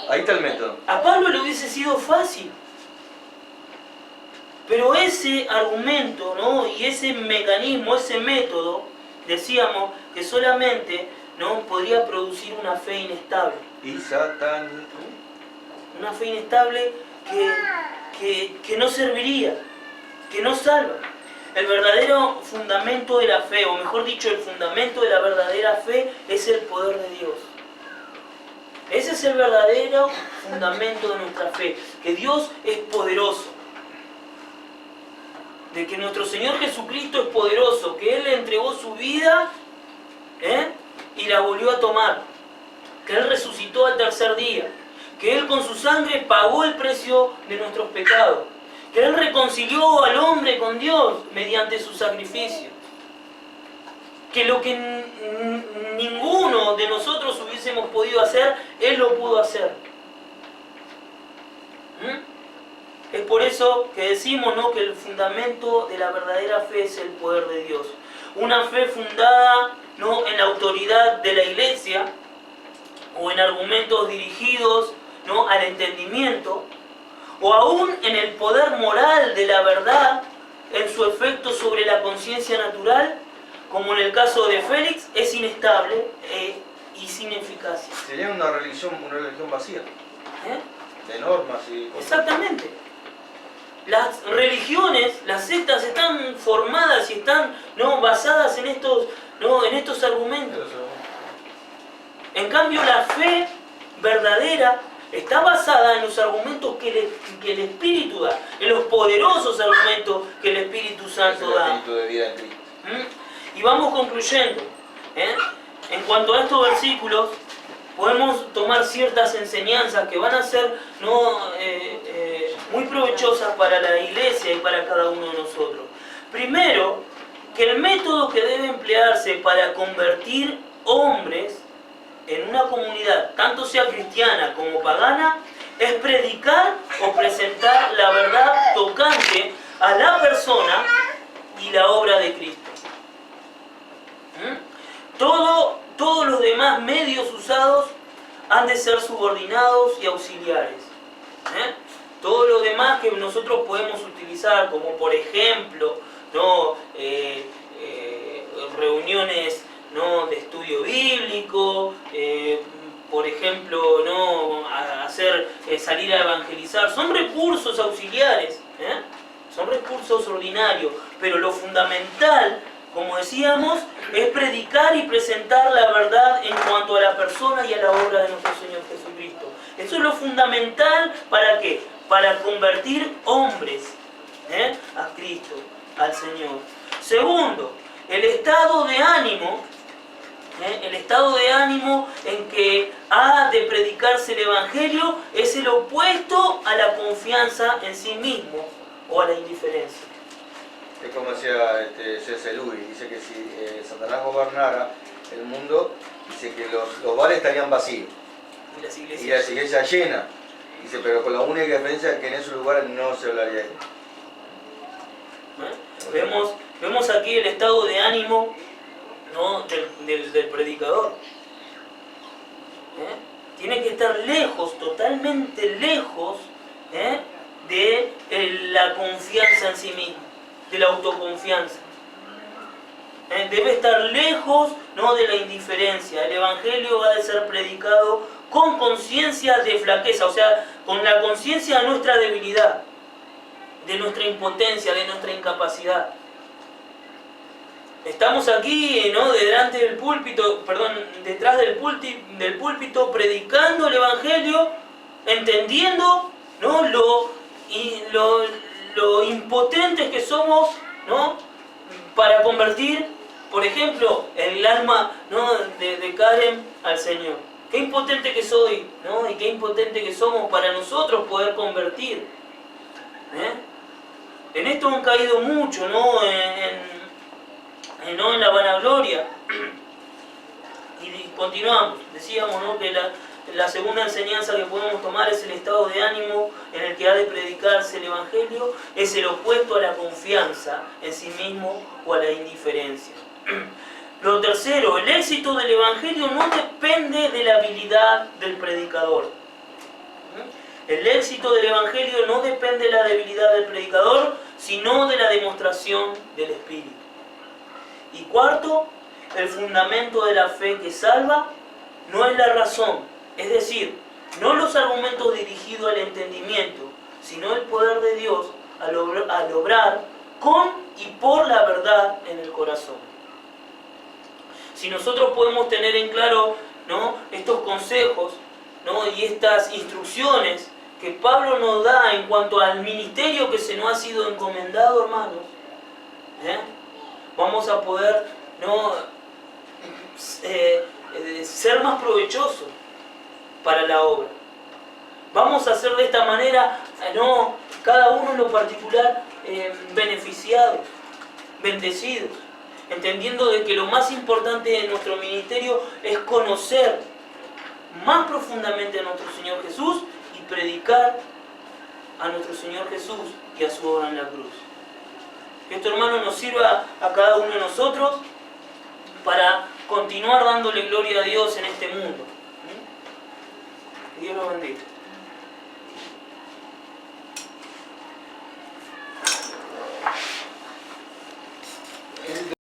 Ahí está el método. A Pablo le hubiese sido fácil. Pero ese argumento, ¿no?, y ese mecanismo, ese método, decíamos que solamente, ¿no?, podría producir una fe inestable. Y satánico. Una fe inestable que no serviría, que no salva. El verdadero fundamento de la fe, o mejor dicho, el fundamento de la verdadera fe, es el poder de Dios. Ese es el verdadero fundamento de nuestra fe, que Dios es poderoso. De que nuestro Señor Jesucristo es poderoso, que Él le entregó su vida y la volvió a tomar, que Él resucitó al tercer día, que Él con su sangre pagó el precio de nuestros pecados, que Él reconcilió al hombre con Dios mediante su sacrificio, que lo que ninguno de nosotros hubiésemos podido hacer, Él lo pudo hacer. Es por eso que decimos, ¿no?, que el fundamento de la verdadera fe es el poder de Dios. Una fe fundada, ¿no?, en la autoridad de la iglesia o en argumentos dirigidos, ¿no?, al entendimiento, o aún en el poder moral de la verdad en su efecto sobre la conciencia natural, como en el caso de Félix, es inestable y sin eficacia. Sería una religión vacía. De normas y cosas. Exactamente. Las religiones, las sectas están formadas y están, ¿no?, basadas en estos argumentos. En cambio, la fe verdadera está basada en los argumentos que el Espíritu da, en los poderosos argumentos que el Espíritu Santo da. El Espíritu de vida en Cristo. Y vamos concluyendo. En cuanto a estos versículos, podemos tomar ciertas enseñanzas que van a ser, ¿no?, muy provechosas para la iglesia y para cada uno de nosotros. Primero, que el método que debe emplearse para convertir hombres en una comunidad, tanto sea cristiana como pagana, es predicar o presentar la verdad tocante a la persona y la obra de Cristo. Todos los demás medios usados han de ser subordinados y auxiliares. Todo lo demás que nosotros podemos utilizar, como por ejemplo, ¿no?, reuniones, ¿no?, de estudio bíblico, por ejemplo, ¿no?, salir a evangelizar, son recursos auxiliares, son recursos ordinarios, pero lo fundamental, como decíamos, es predicar y presentar la verdad en cuanto a la persona y a la obra de nuestro Señor Jesucristo. Eso es lo fundamental, ¿para qué? Para convertir hombres a Cristo, al Señor. Segundo, el estado de ánimo en que ha de predicarse el Evangelio es el opuesto a la confianza en sí mismo o a la indiferencia. Es como decía C.S. Lewis, dice que si Satanás gobernara el mundo, dice que los bares estarían vacíos Y las iglesias. y las iglesias llenas. Dice, pero con la única diferencia que en esos lugares no se hablaría de él. Vemos aquí el estado de ánimo, ¿no?, del predicador. Tiene que estar lejos, totalmente lejos, de la confianza en sí mismo, de la autoconfianza. debe estar lejos, ¿no?, de la indiferencia. El Evangelio ha de ser predicado con conciencia de flaqueza, o sea, con la conciencia de nuestra debilidad, de nuestra impotencia, de nuestra incapacidad. Estamos aquí, ¿no?, detrás del púlpito, predicando el Evangelio, entendiendo, ¿no?, lo impotentes que somos, ¿no?, para convertir, por ejemplo, el alma, ¿no?, de Karen al Señor. Qué impotente que soy, ¿no?, y qué impotente que somos para nosotros poder convertir. En esto han caído mucho, ¿no?, en la vanagloria. Y continuamos, decíamos, ¿no?, que la segunda enseñanza que podemos tomar es el estado de ánimo en el que ha de predicarse el Evangelio, es el opuesto a la confianza en sí mismo o a la indiferencia. Lo tercero, el éxito del Evangelio no depende de la habilidad del predicador. El éxito del Evangelio no depende de la debilidad del predicador, sino de la demostración del Espíritu. Y cuarto, el fundamento de la fe que salva no es la razón, es decir, no los argumentos dirigidos al entendimiento, sino el poder de Dios al obrar con y por la verdad en el corazón. Si nosotros podemos tener en claro, ¿no?, estos consejos, ¿no?, y estas instrucciones que Pablo nos da en cuanto al ministerio que se nos ha sido encomendado, hermanos, vamos a poder, ¿no?, ser más provechosos para la obra. Vamos a ser de esta manera, ¿no?, cada uno en lo particular beneficiados, bendecidos, entendiendo de que lo más importante de nuestro ministerio es conocer más profundamente a nuestro Señor Jesús y predicar a nuestro Señor Jesús y a su obra en la cruz. Que esto, hermano, nos sirva a cada uno de nosotros para continuar dándole gloria a Dios en este mundo. Que Dios los bendiga.